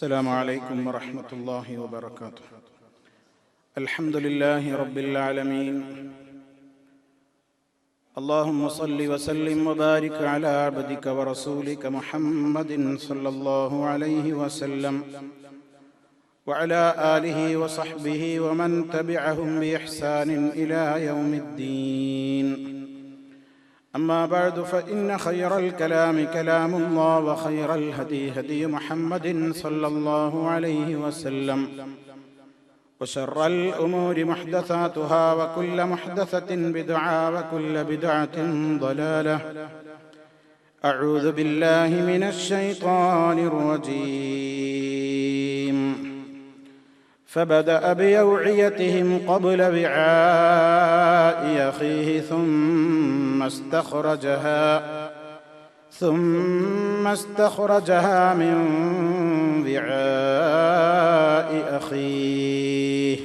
السلام عليكم ورحمة الله وبركاته. الحمد لله رب العالمين. اللهم صل وسلم وبارك على عبدك ورسولك محمد صلى الله عليه وسلم وعلى آله وصحبه ومن تبعهم بإحسان إلى يوم الدين. أما بعد فإن خير الكلام كلام الله وخير الهدي هدي محمد صلى الله عليه وسلم وشر الأمور محدثاتها وكل محدثة بدعة وكل بدعة ضلالة. أعوذ بالله من الشيطان الرجيم. فبدأ بأوعيتهم قبل وعاء أخيه ثم استخرجها من وعاء أخيه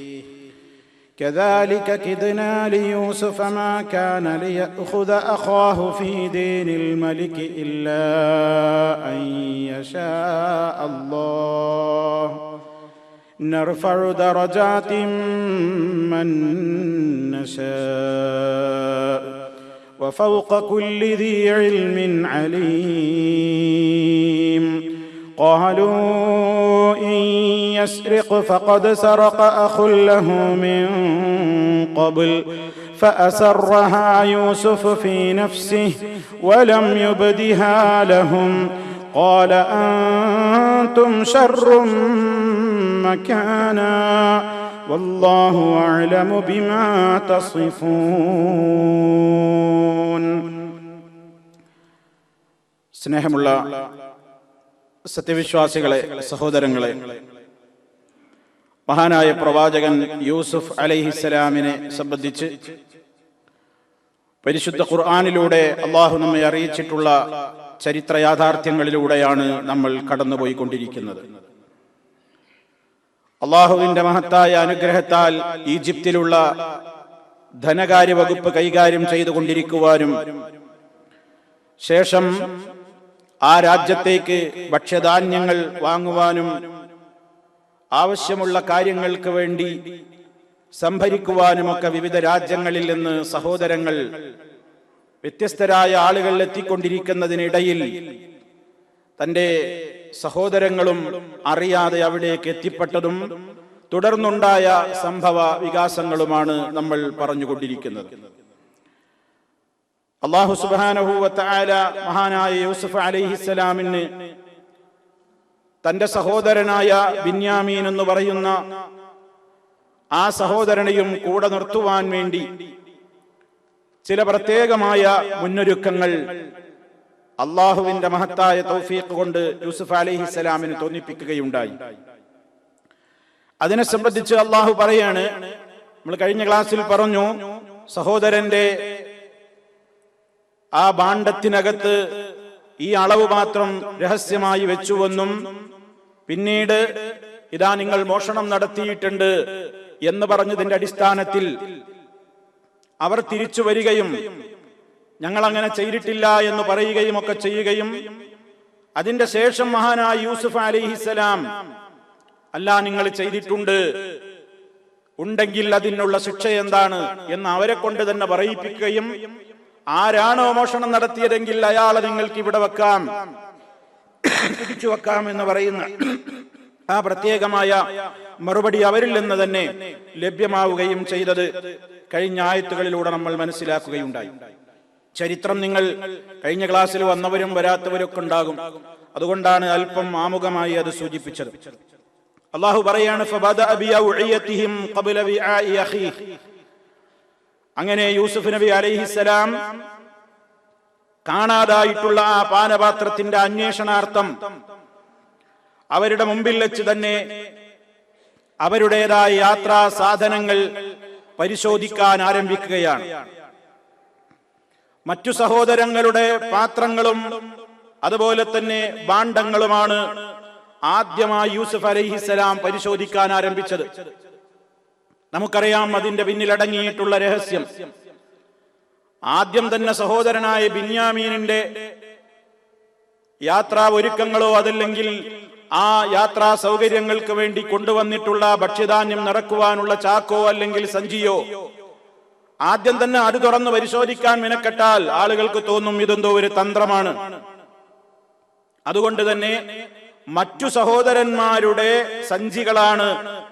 كذلك كدنا ليوسف ما كان ليأخذ أخاه في دين الملك إلا أن يشاء الله نرفع درجات من نشاء وفوق كل ذي علم عليم. قالوا إن يسرق فقد سرق أخ له من قبل فأسرها يوسف في نفسه ولم يبدها لهم قال أنتم شر مكانا والله أعلم بما تصفون. സ്നേഹമുള്ള സത്യവിശ്വാസികളെ, സഹോദരങ്ങളെ, മഹാനായ പ്രവാചകൻ യൂസുഫ് അലൈഹിസ്സലാമിനെ സംബന്ധിച്ച് പരിശുദ്ധ ഖുർആനിലൂടെ അള്ളാഹു നമ്മെ അറിയിച്ചിട്ടുള്ള ചരിത്ര യാഥാർത്ഥ്യങ്ങളിലൂടെയാണ് നമ്മൾ കടന്നുപോയിക്കൊണ്ടിരിക്കുന്നത്. അള്ളാഹുവിന്റെ മഹത്തായ അനുഗ്രഹത്താൽ ഈജിപ്തിലുള്ള ധനകാര്യ വകുപ്പ് കൈകാര്യം ചെയ്തുകൊണ്ടിരിക്കുവാനും ശേഷം ആ രാജ്യത്തേക്ക് ഭക്ഷ്യധാന്യങ്ങൾ വാങ്ങുവാനും ആവശ്യമുള്ള കാര്യങ്ങൾക്ക് വേണ്ടി സംഭരിക്കുവാനുമൊക്കെ വിവിധ രാജ്യങ്ങളിൽ നിന്ന് സഹോദരങ്ങൾ, വ്യത്യസ്തരായ ആളുകൾ എത്തിക്കൊണ്ടിരിക്കുന്നതിനിടയിൽ തന്റെ സഹോദരങ്ങളും അറിയാതെ അവിടേക്ക് എത്തിപ്പെട്ടതും തുടർന്നുണ്ടായ സംഭവ വികാസങ്ങളുമാണ് നമ്മൾ പറഞ്ഞുകൊണ്ടിരിക്കുന്നത്. അല്ലാഹു സുബ്ഹാനഹു വ തആല മഹാനായ യൂസുഫ് അലൈഹിസ്സലാമിന് തന്റെ സഹോദരനായ ബിന്യാമീൻ എന്ന് പറയുന്ന ആ സഹോദരനെയും കൂടെ നിർത്തുവാൻ വേണ്ടി ചില പ്രത്യേകമായ മുന്നൊരുക്കങ്ങൾ അള്ളാഹുവിന്റെ മഹത്തായ തൗഫീഖ് കൊണ്ട് യൂസുഫ് അലൈഹിസ്സലാമിന് തോന്നിപ്പിക്കുകയുണ്ടായി. അതിനെ സംബന്ധിച്ച് അള്ളാഹു പറയാണ്, നമ്മൾ കഴിഞ്ഞ ക്ലാസ്സിൽ പറഞ്ഞു, സഹോദരന്റെ ആ ഭാണ്ഡത്തിനകത്ത് ഈ അളവ് മാത്രം രഹസ്യമായി വെച്ചുവെന്നും പിന്നീട് ഇതാ നിങ്ങൾ മോഷണം നടത്തിയിട്ടുണ്ട് എന്ന് പറഞ്ഞതിന്റെ അടിസ്ഥാനത്തിൽ അവർ തിരിച്ചു വരികയും ഞങ്ങൾ അങ്ങനെ ചെയ്തിട്ടില്ല എന്ന് പറയുകയും ഒക്കെ ചെയ്യുകയും അതിന്റെ ശേഷം മഹാനായ യൂസുഫ് അലൈഹിസ്സലാം അല്ല നിങ്ങൾ ചെയ്തിട്ടുണ്ട്, ഉണ്ടെങ്കിൽ അതിനുള്ള ശിക്ഷ എന്താണ് എന്ന് അവരെ കൊണ്ട് തന്നെ പറയിപ്പിക്കുകയും ആരാണോ മോഷണം നടത്തിയതെങ്കിൽ അയാളെ നിങ്ങൾക്ക് ഇവിടെ വെക്കാം, പിടിച്ചു വെക്കാം എന്ന് പറയുന്ന ആ പ്രത്യേകമായ മറുപടി അവരിൽ നിന്ന് തന്നെ ലഭ്യമാവുകയും ചെയ്തത് കഴിഞ്ഞ ആയത്തുകളിലൂടെ നമ്മൾ മനസ്സിലാക്കുകയുണ്ടായി. ചരിത്രം നിങ്ങൾ കഴിഞ്ഞ ക്ലാസ്സിൽ വന്നവരും വരാത്തവരൊക്കെ ഉണ്ടാകും, അതുകൊണ്ടാണ് അല്പം ആമുഖമായി അത് സൂചിപ്പിച്ചത്. അള്ളാഹു പറയാണ്, അങ്ങനെ യൂസുഫ് നബി അലൈഹിസ്സലാം കാണാതായിട്ടുള്ള ആ പാനപാത്രത്തിന്റെ അന്വേഷണാർത്ഥം അവരുടെ മുമ്പിൽ വെച്ച് തന്നെ അവരുടേതായ യാത്രാ സാധനങ്ങൾ പരിശോധിക്കാൻ ആരംഭിക്കുകയാണ്. മറ്റു സഹോദരങ്ങളുടെ പാത്രങ്ങളും അതുപോലെ തന്നെ ഭാണ്ഡങ്ങളുമാണ് ആദ്യമായി യൂസുഫ് അലൈഹിസ്സലാം പരിശോധിക്കാൻ ആരംഭിച്ചത്. നമുക്കറിയാം അതിന്റെ പിന്നിലടങ്ങിയിട്ടുള്ള രഹസ്യം. ആദ്യം തന്നെ സഹോദരനായ ബിന്യാമീനിന്റെ യാത്രാ ഒരുക്കങ്ങളോ അതല്ലെങ്കിൽ ആ യാത്രാ സൗകര്യങ്ങൾക്ക് വേണ്ടി കൊണ്ടുവന്നിട്ടുള്ള ഭക്ഷ്യധാന്യം നിറക്കുവാനുള്ള ചാക്കോ അല്ലെങ്കിൽ സഞ്ചിയോ ആദ്യം തന്നെ അത് തുറന്ന് പരിശോധിക്കാൻ മെനക്കെട്ടാൽ ആളുകൾക്ക് തോന്നും ഇതെന്തോ ഒരു തന്ത്രമാണ്. അതുകൊണ്ട് തന്നെ മറ്റു സഹോദരന്മാരുടെ സഞ്ചികളാണ്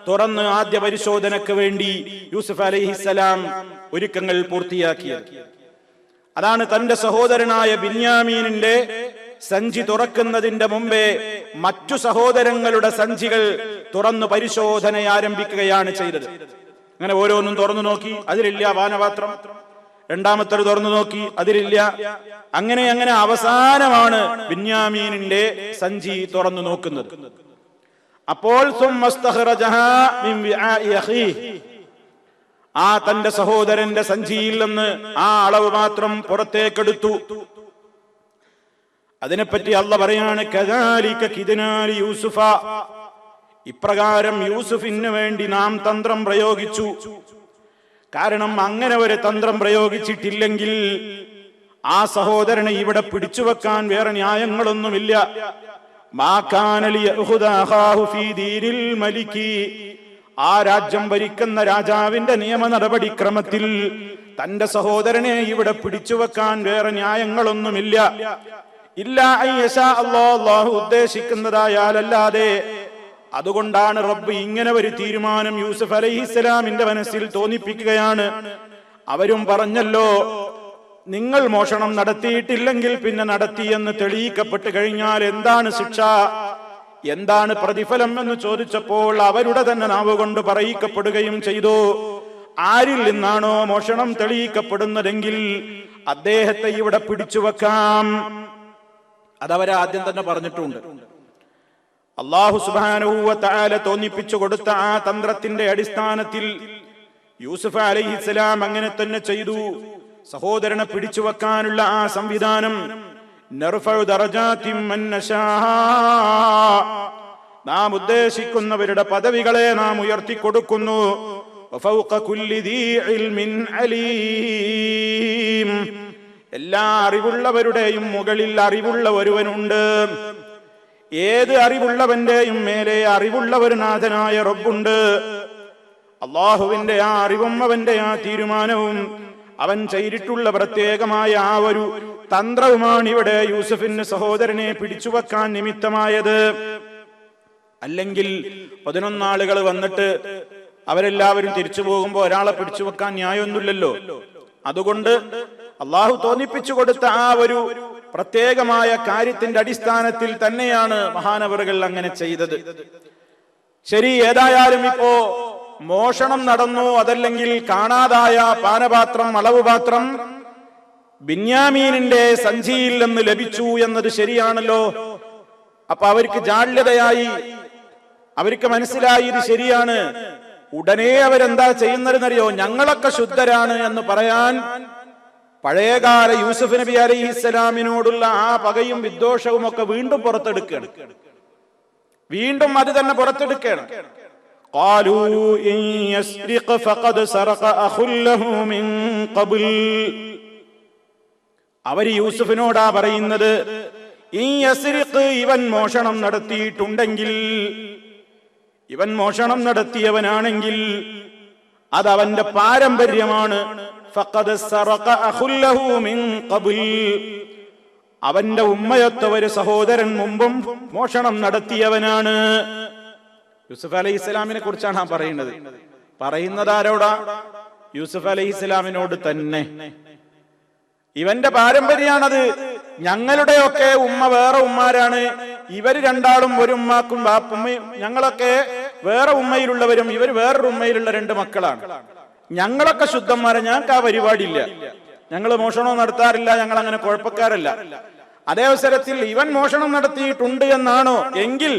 തുറന്ന് ആദ്യ പരിശോധനയ്ക്ക് വേണ്ടി യൂസുഫ് അലൈഹിസ്സലാം ഒരുക്കങ്ങൾ പൂർത്തിയാക്കിയത്. അതാണ് തന്റെ സഹോദരനായ ബിന്യാമീനിന്റെ സഞ്ചി തുറക്കുന്നതിന്റെ മുമ്പേ മറ്റു സഹോദരങ്ങളുടെ സഞ്ചികൾ തുറന്നു പരിശോധന ആരംഭിക്കുകയാണ് ചെയ്തത്. അങ്ങനെ ഓരോന്നും തുറന്നു നോക്കി, അതിലില്ല പാനപാത്രം. രണ്ടാമത്തെ തുറന്നു നോക്കി, അതിലില്ല. അങ്ങനെ അങ്ങനെ അവസാനമാണ് ബിന്യാമീനിന്റെ സഞ്ചി തുറന്നു നോക്കുന്നത്. അപ്പോൾ ആ തന്റെ സഹോദരന്റെ സഞ്ചിയിൽ നിന്ന് ആ അളവ് മാത്രം പുറത്തേക്കെടുത്തു. അതിനെപ്പറ്റി അല്ലാഹ് പറയാണ്, കദാലിക കിദ്നാ യൂസുഫ, ഇപ്രകാരം യൂസുഫിന് വേണ്ടി നാം തന്ത്രം പ്രയോഗിച്ചു. കാരണം അങ്ങനെ ഒരു തന്ത്രം പ്രയോഗിച്ചിട്ടില്ലെങ്കിൽ ആ സഹോദരനെ ഇവിടെ പിടിച്ചു വെക്കാൻ വേറെ ന്യായങ്ങളൊന്നുമില്ല. ആ രാജ്യം ഭരിക്കുന്ന രാജാവിന്റെ നിയമ നടപടിക്രമത്തിൽ തന്റെ സഹോദരനെ ഇവിടെ പിടിച്ചു വെക്കാൻ വേറെ ന്യായങ്ങളൊന്നുമില്ല. ഇല്ല അല്ലാഹു ഉദ്ദേശിക്കുന്നതായാലല്ലാതെ. അതുകൊണ്ടാണ് റബ്ബ് ഇങ്ങനെ ഒരു തീരുമാനം യൂസുഫ് അലൈഹിസ്സലാമിന്റെ മനസ്സിൽ തോന്നിപ്പിക്കുകയാണ്. അവരും പറഞ്ഞല്ലോ, നിങ്ങൾ മോഷണം നടത്തിയിട്ടില്ലെങ്കിൽ പിന്നെ നടത്തിയെന്ന് തെളിയിക്കപ്പെട്ട് കഴിഞ്ഞാൽ എന്താണ് ശിക്ഷ, എന്താണ് പ്രതിഫലം എന്ന് ചോദിച്ചപ്പോൾ അവരുടെ തന്നെ നാവ് കൊണ്ട് പറയിക്കപ്പെടുകയും ചെയ്തു, ആരിൽ നിന്നാണോ മോഷണം തെളിയിക്കപ്പെടുന്നതെങ്കിൽ അദ്ദേഹത്തെ ഇവിടെ പിടിച്ചു വെക്കാം. അതവരെ ആദ്യം തന്നെ പറഞ്ഞിട്ടുണ്ട്. അല്ലാഹു സുബ്ഹാനഹു വ തആല തോന്നിപ്പിച്ചു കൊടുത്ത ആ തന്ത്രത്തിന്റെ അടിസ്ഥാനത്തിൽ യൂസുഫ് അലൈഹിസ്സലാം അങ്ങനെ തന്നെ ചെയ്തു. സഹോദരനെ പിടിച്ചു വെക്കാനുള്ള ആ സംവിധാനം, നർഫഉ ദറജാതിൻ മൻ നശാ, നാം ഉദ്ദേശിക്കുന്നവരുടെ പദവികളെ നാം ഉയർത്തിക്കൊടുക്കുന്നു. വഫൗഖ കുല്ലി ദീ ഇൽമിൻ അലീം, എല്ലാ അറിവുള്ളവരുടെയും മുകളിൽ അറിവുള്ള ഒരുവനുണ്ട്. ഏത് അറിവുള്ളവന്റെയും മേലെ അറിവുള്ള ഒരു നാഥനായ റബ്ബുണ്ട്. അള്ളാഹുവിന്റെ ആ അറിവും അവന്റെ ആ തീരുമാനവും അവൻ ചെയ്തിട്ടുള്ള പ്രത്യേകമായ ആ ഒരു തന്ത്രവുമാണ് ഇവിടെ യൂസുഫിന് സഹോദരനെ പിടിച്ചുവെക്കാൻ നിമിത്തമായത്. അല്ലെങ്കിൽ 11 ആളുകൾ വന്നിട്ട് അവരെല്ലാവരും തിരിച്ചു പോകുമ്പോ ഒരാളെ പിടിച്ചുവെക്കാൻ ന്യായമൊന്നുമില്ലല്ലോ. അതുകൊണ്ട് അള്ളാഹു തോന്നിപ്പിച്ചു കൊടുത്ത ആ ഒരു പ്രത്യേകമായ കാര്യത്തിന്റെ അടിസ്ഥാനത്തിൽ തന്നെയാണ് മഹാനവറുകൾ അങ്ങനെ ചെയ്തത്. ശരി, ഏതായാലും ഇപ്പോ മോഷണം നടന്നു, അതല്ലെങ്കിൽ കാണാതായ പാനപാത്രം, അളവുപാത്രം ബിന്യാമീനിന്റെ സഞ്ചിയിൽ നിന്ന് ലഭിച്ചു എന്നത് ശരിയാണല്ലോ. അപ്പൊ അവർക്ക് ജാള്യതയായി, അവർക്ക് മനസ്സിലായി ഇത് ശരിയാണ്. ഉടനെ അവരെന്താ ചെയ്യുന്നതെന്നറിയോ? ഞങ്ങളൊക്കെ ശുദ്ധരാണ് എന്ന് പറയാൻ പഴയകാല യൂസുഫ് നബി അലൈഹിസ്സലാമിനോടുള്ള ആ പകയും വിദ്വേഷവും ഒക്കെ വീണ്ടും പുറത്തെടുക്കുകയാണ്. വീണ്ടും അത് തന്നെ പുറത്തെടുക്കുകയാണ്. ഖാലൂ ഇൻ യസ്രിഖ ഫഖദ് സറഖ അഖുൽ ലഹു മിൻ ഖബ്ൽ, അവർ യൂസുഫിനോടാ പറയുന്നത്, ഇൻ യസ്രിഖ്, ഇവൻ മോഷണം നടത്തിയിട്ടുണ്ടെങ്കിൽ, ഇവൻ മോഷണം നടത്തിയവനാണെങ്കിൽ അത് അവന്റെ പാരമ്പര്യമാണ്. ഫഖദ് സറഖ അഖുൽ ലഹു മിൻ ഖബ്ൽ, അവന്റെ ഉമ്മയൊത്ത ഒരു സഹോദരൻ മുമ്പും മോഷണം നടത്തിയവനാണ്. യൂസുഫ് അലൈഹിസ്സലാമിനെ കുറിച്ചാണ് ആ പറയുന്നത്. പറയുന്നത് ആരോടാ? യൂസുഫ് അലൈഹിസ്സലാമിനോട് തന്നെ. ഇവന്റെ പാരമ്പര്യാണത്. ഞങ്ങളുടെയൊക്കെ ഉമ്മ വേറെ ഉമ്മാരാണ്, ഇവര് രണ്ടാളും ഒരു ഉമ്മാക്കും ബാപ്പുമ്മയും, ഞങ്ങളൊക്കെ വേറെ ഉമ്മയിലുള്ളവരും ഇവർ വേറൊരു ഉമ്മയിലുള്ള 2 മക്കളാണ്. ഞങ്ങളൊക്കെ ശുദ്ധന്മാരെ, ഞങ്ങൾക്ക് ആ പരിപാടിയില്ല, ഞങ്ങൾ മോഷണം നടത്താറില്ല, ഞങ്ങൾ അങ്ങനെ കുഴപ്പക്കാരല്ല. അതേ അവസരത്തിൽ ഇവൻ മോഷണം നടത്തിയിട്ടുണ്ട് എന്നാണോ എങ്കിൽ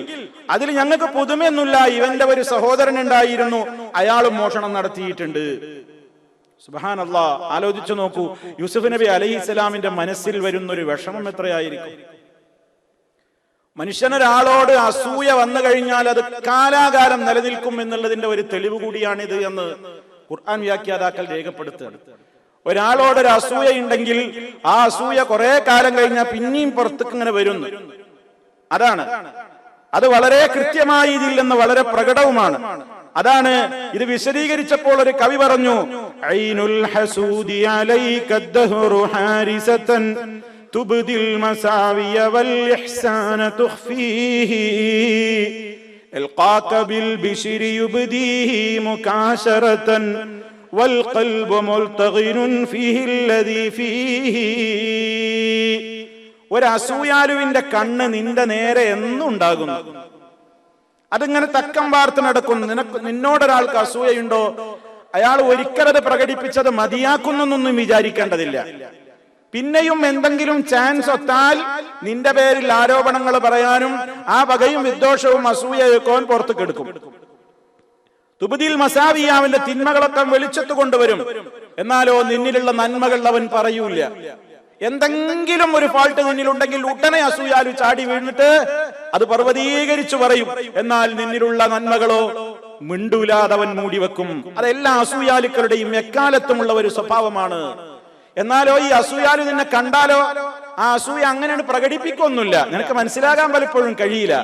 അതിൽ ഞങ്ങൾക്ക് പുതുമയൊന്നുമില്ല. ഇവന്റെ ഒരു സഹോദരൻ ഉണ്ടായിരുന്നു, അയാളും മോഷണം നടത്തിയിട്ടുണ്ട്. സുബ്ഹാനല്ലാഹ്, ആലോചിച്ചു നോക്കൂ, യൂസുഫ് നബി അലൈഹിസ്സലാമിന്റെ മനസ്സിൽ വരുന്നൊരു വിഷമം എത്രയായിരിക്കും. മനുഷ്യനൊരാളോട് അസൂയ വന്നു കഴിഞ്ഞാൽ അത് കാലാകാലം നിലനിൽക്കും എന്നുള്ളതിന്റെ ഒരു തെളിവ് കൂടിയാണിത് എന്ന് ഖുർആൻ വ്യാഖ്യാതാക്കൾ രേഖപ്പെടുത്തുകയാണ്. ഒരാളോടൊരു അസൂയ ഉണ്ടെങ്കിൽ ആ അസൂയ കുറെ കാലം കഴിഞ്ഞാൽ പിന്നെയും പുറത്തേക്ക് ഇങ്ങനെ വരുന്നു. അതാണ് അത് വളരെ കൃത്യമായി ഇതിൽ നിന്ന് വളരെ പ്രകടവുമാണ്. അതാണ് ഇത് വിശദീകരിച്ചപ്പോൾ ഒരു കവി പറഞ്ഞു, ഐനുൽ ഹസൂദി അലൈക ദഹ്റു ഹാരിസതൻ തുബ്ദിൽ മസാവിയ വൽ ഇഹ്സാന തുഖ്ഫീഹി ഇൽഖാക ബിൽ ബിശ്രി യുബ്ദീഹി മുകാശറതൻ വൽ ഖൽബു മുൽതഗിനുൻ ഫീഹി അല്ലദീ ഫീഹി. ഒരു അസൂയാലുവിന്റെ കണ്ണ് നിന്റെ നേരെ എന്നുണ്ടാകുന്നു, അതിങ്ങനെ തക്കം വാർത്ത് നടക്കുന്നു. നിന്നോടൊരാൾക്ക് അസൂയയുണ്ടോ, അയാൾ ഒരിക്കലത് പ്രകടിപ്പിച്ചത് മതിയാക്കുന്നൊന്നും വിചാരിക്കേണ്ടതില്ല. പിന്നെയും എന്തെങ്കിലും ചാൻസ് ഒത്താൽ നിന്റെ പേരിൽ ആരോപണങ്ങൾ പറയാനും ആ വകയും വിദ്വേഷവും അസൂയയൊക്കെ അവൻ പുറത്തു കെടുക്കും. തുബ്ദിൽ മസാവിയ, അവന്റെ തിന്മകളൊക്കെ വെളിച്ചത്ത് കൊണ്ടുവരും. എന്നാലോ നിന്നിലുള്ള നന്മകൾ അവൻ പറയൂല. എന്തെങ്കിലും ഒരു ഫാൾട്ട് നിന്നിലുണ്ടെങ്കിൽ ഉടനെ അസൂയാലു ചാടി വീണിട്ട് അത് പർവ്വതീകരിച്ചു പറയും. എന്നാൽ നിന്നിലുള്ള നന്മകളോ മിണ്ടൂലാതവൻ മൂടിവെക്കും. അതെല്ലാ അസൂയാലുക്കളുടെയും എക്കാലത്തുമുള്ള ഒരു സ്വഭാവമാണ്. എന്നാലോ ഈ അസൂയാലു നിന്നെ കണ്ടാലോ ആ അസൂയ അങ്ങനെയാണ് പ്രകടിപ്പിക്കൊന്നുമില്ല. നിനക്ക് മനസ്സിലാകാൻ പലപ്പോഴും കഴിയില്ല.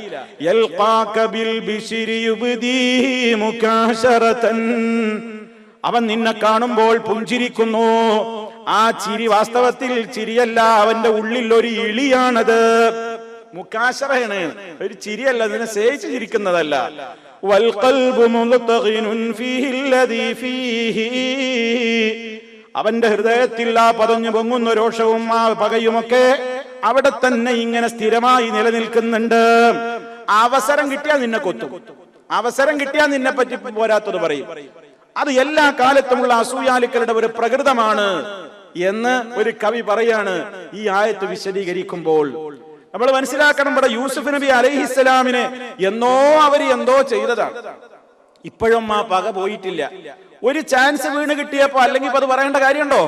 അവൻ നിന്നെ കാണുമ്പോൾ പുഞ്ചിരിക്കുന്നു. ആ ചിരി വാസ്തവത്തിൽ ചിരിയല്ല, അവന്റെ ഉള്ളിൽ ഒരു ഇളിയാണത്. മുകാശറയാണ്, ഒരു ചിരിയല്ല, അതിനെ സ്നേഹിച്ച് ചിരിക്കുന്നതല്ല. വൽ ഖൽബു മുൽതഗിനുൻ ഫീഹി അല്ലദീ ഫീഹി, അവന്റെ ഹൃദയത്തിൽ ആ പതഞ്ഞു പൊങ്ങുന്ന രോഷവും ആ പകയുമൊക്കെ അവിടെ തന്നെ ഇങ്ങനെ സ്ഥിരമായി നിലനിൽക്കുന്നുണ്ട്. അവസരം കിട്ടിയാൽ നിന്നെ കൊത്തും, അവസരം കിട്ടിയാൽ നിന്നെ പറ്റി പോരാത്തത് പറയും. അത് എല്ലാ കാലത്തുമുള്ള അസൂയാലുക്കളുടെ ഒരു പ്രകൃതമാണ് എന്ന് ഒരു കവി പറയാണ് ഈ ആയത്ത് വിശദീകരിക്കുമ്പോൾ. നമ്മൾ മനസ്സിലാക്കണം, ഇവിടെ യൂസുഫ് നബി അലൈഹിസ്സലാമിനെ എന്തോ ചെയ്തതാണ്. ഇപ്പോഴും ആ പക പോയിട്ടില്ല. ഒരു ചാൻസ് വീണ് കിട്ടിയപ്പോ, അല്ലെങ്കിൽ അത് പറയേണ്ട കാര്യമുണ്ടോ?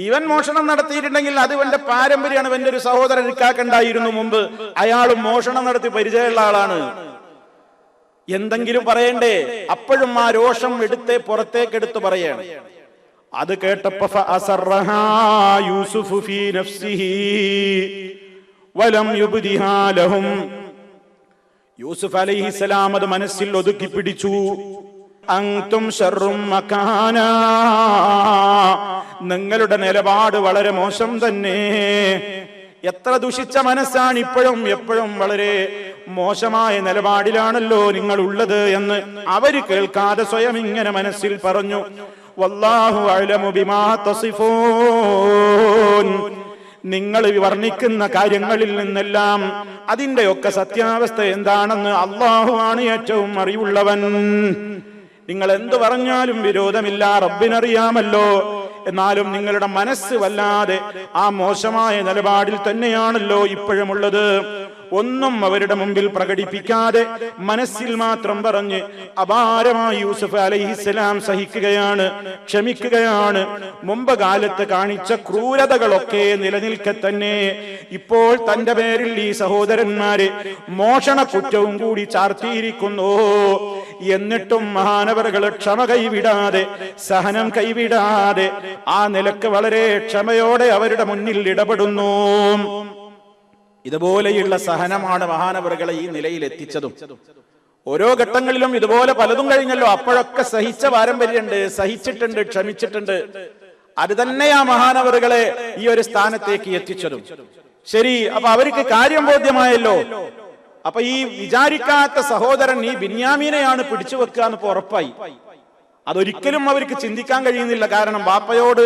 ഇവൻ മോഷണം നടത്തിയിട്ടുണ്ടെങ്കിൽ അത് ഇവന്റെ പാരമ്പര്യമാണ്. ഇവന്റെ ഒരു സഹോദരൻ ഇക്കാക്കുണ്ടായിരുന്നു മുമ്പ്, അയാളും മോഷണം നടത്തി പരിചയമുള്ള ആളാണ്. എന്തെങ്കിലും പറയണ്ടേ? അപ്പോഴും ആ രോഷം പുറത്തേക്ക് എടുത്തു പറയാണ്. അത് കേട്ടപ്പോ ഫഅസറഹാ യൂസുഫ് ഫീ നഫ്സിഹി വലം യുബ്ദിഹാ ലഹും, യൂസുഫ് അലൈഹിസ്സലാം അത് മനസ്സിൽ ഒതുക്കി പിടിച്ചു. അൻതും ശർറും മകാനാ, നിങ്ങളുടെ നിലപാട് വളരെ മോശം തന്നെ. എത്ര ദുഷിച്ച മനസ്സാണ് ഇപ്പോഴും എപ്പോഴും വളരെ മോശമായ നിലപാടിലാണല്ലോ നിങ്ങൾ ഉള്ളത് എന്ന് അവര് കേൾക്കാതെ സ്വയം ഇങ്ങനെ മനസ്സിൽ പറഞ്ഞു. വല്ലാഹു അഅലമു ബിമാ തസിഫൂൻ, നിങ്ങൾ വർണ്ണിക്കുന്ന കാര്യങ്ങളിൽ നിന്നെല്ലാം അതിന്റെയൊക്കെ സത്യാവസ്ഥ എന്താണെന്ന് അല്ലാഹു ആണ് ഏറ്റവും അറിവുള്ളവൻ. നിങ്ങൾ എന്തു പറഞ്ഞാലും വിരോധമില്ല, റബ്ബിനറിയാമല്ലോ. എന്നാലും നിങ്ങളുടെ മനസ്സ് വല്ലാതെ ആ മോശമായ നിലപാടിൽ തന്നെയാണല്ലോ ഇപ്പോഴുമുള്ളത്. ഒന്നും അവരുടെ മുമ്പിൽ പ്രകടിപ്പിക്കാതെ മനസ്സിൽ മാത്രം പറഞ്ഞ് അപാരമായി യൂസുഫ് അലൈഹിസ്സലാം സഹിക്കുകയാണ്, ക്ഷമിക്കുകയാണ്. മുമ്പ് കാലത്ത് കാണിച്ച ക്രൂരതകളൊക്കെ നിലനിൽക്കെ തന്നെ ഇപ്പോൾ തന്റെ പേരിൽ ഈ സഹോദരന്മാരെ മോഷണ കുറ്റവും കൂടി ചാർത്തിയിരിക്കുന്നു. എന്നിട്ടും മഹാനവറുകൾ ക്ഷമ കൈവിടാതെ, സഹനം കൈവിടാതെ ആ നിലക്ക് വളരെ ക്ഷമയോടെ അവരുടെ മുന്നിൽ ഇടപെടുന്നു. ഇതുപോലെയുള്ള സഹനമാണ് മഹാനവറുകളെ ഈ നിലയിൽ എത്തിച്ചതും. ഓരോ ഘട്ടങ്ങളിലും ഇതുപോലെ പലതും കഴിഞ്ഞല്ലോ. അപ്പോഴൊക്കെ സഹിച്ച പാരമ്പര്യമുണ്ട്, സഹിച്ചിട്ടുണ്ട്, ക്ഷമിച്ചിട്ടുണ്ട്. അത് തന്നെയാ മഹാനവറുകളെ ഈ ഒരു സ്ഥാനത്തേക്ക് എത്തിച്ചതും. ശരി, അപ്പൊ അവർക്ക് കാര്യം ബോധ്യമായല്ലോ. അപ്പൊ ഈ വിചാരിക്കാത്ത സഹോദരൻ ഈ ബിന്യാമീനെയാണ് പിടിച്ചു വെക്കുക എന്ന് ഉറപ്പായി. അതൊരിക്കലും അവർക്ക് ചിന്തിക്കാൻ കഴിയുന്നില്ല. കാരണം ബാപ്പയോട്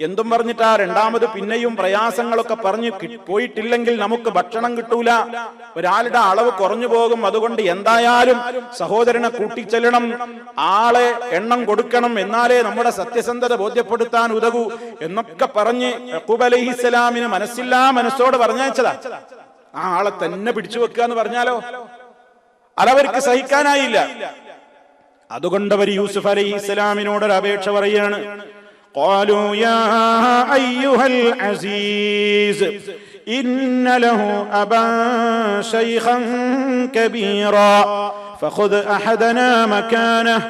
എന്തും പറഞ്ഞിട്ടാ രണ്ടാമത് പിന്നെയും പ്രയാസങ്ങളൊക്കെ പറഞ്ഞു പോയിട്ടില്ലെങ്കിൽ നമുക്ക് ഭക്ഷണം കിട്ടൂല, ഒരാളുടെ അളവ് കുറഞ്ഞു പോകും, അതുകൊണ്ട് എന്തായാലും സഹോദരനെ കൂട്ടിച്ചെല്ലണം, ആളെ എണ്ണം കൊടുക്കണം, എന്നാലേ നമ്മുടെ സത്യസന്ധത ബോധ്യപ്പെടുത്താൻ ഉതകൂ എന്നൊക്കെ പറഞ്ഞ് യഖൂബ് അലൈഹിസ്സലാമിന് മനസ്സോട് പറഞ്ഞയച്ചതാ. ആ ആളെ തന്നെ പിടിച്ചു വെക്കുക എന്ന് പറഞ്ഞാലോ അതവർക്ക് സഹിക്കാനായില്ല. അതുകൊണ്ട് അവർ യൂസുഫ് അലൈഹിസ്സലാമിനോടൊരു അപേക്ഷ പറയാണ്. قالوا يا أيها العزيز إن له أبا شيخا كبيرا فخذ أحدنا مكانه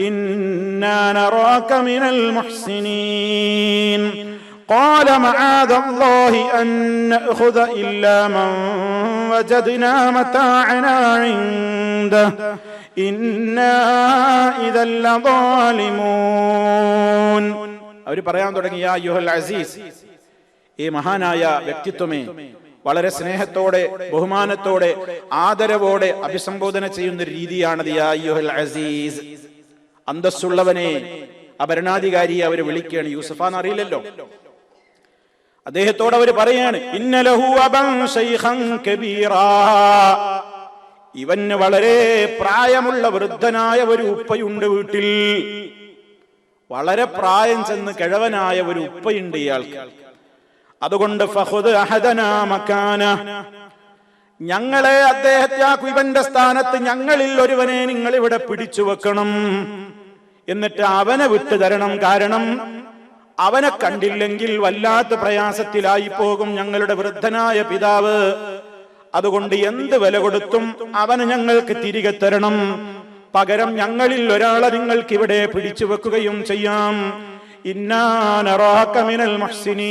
إنا نراك من المحسنين قال معاذ الله أن نأخذ إلا من وجدنا متاعنا عنده إنا إذا لظالمون. അവർ പറയാൻ തുടങ്ങി, യാ അയ്യുഹൽ അസീസ്, ഈ മഹാനായ വ്യക്തിത്വമേ, വളരെ സ്നേഹത്തോടെ ബഹുമാനത്തോടെ ആദരവോടെ അഭിസംബോധന ചെയ്യുന്ന രീതിയാണത്. യാ അയ്യുഹൽ അസീസ്, അന്തസ്സുള്ളവനെ. ആ ഭരണാധികാരിയെ അവർ വിളിക്കുകയാണ്. യൂസഫാന്ന് അറിയില്ലല്ലോ. അദ്ദേഹത്തോട് അവർ പറയാണ്, ഇന്ന ലഹു അബൻ ശൈഖൻ കബീറാ, ഇവന് വളരെ പ്രായമുള്ള വൃദ്ധനായ ഒരു ഉപ്പയുണ്ട് വീട്ടിൽ. വളരെ പ്രായം ചെന്ന് കിഴവനായ ഒരു ഉപ്പയുണ്ട് ഇയാൾക്ക്. അതുകൊണ്ട് ഫഖുദ് അഹദനാ മകാന, ഞങ്ങളെ അദ്ദേഹത്തെ ഇവന്റെ സ്ഥാനത്ത് ഞങ്ങളിൽ ഒരുവനെ നിങ്ങൾ ഇവിടെ പിടിച്ചു വെക്കണം, എന്നിട്ട് അവനെ വിട്ടുതരണം. കാരണം അവനെ കണ്ടില്ലെങ്കിൽ വല്ലാത്ത പ്രയാസത്തിലായി പോകും ഞങ്ങളുടെ വൃദ്ധനായ പിതാവ്. അതുകൊണ്ട് എന്ത് വില കൊടുത്തും അവന് ഞങ്ങൾക്ക് തിരികെ തരണം. പകരം ഞങ്ങളിൽ ഒരാളെ നിങ്ങൾക്ക് ഇവിടെ പിടിച്ചു വെക്കുകയും ചെയ്യാം. ഇന്നാ നറാക മിനൽ മുഹ്സിനീൻ,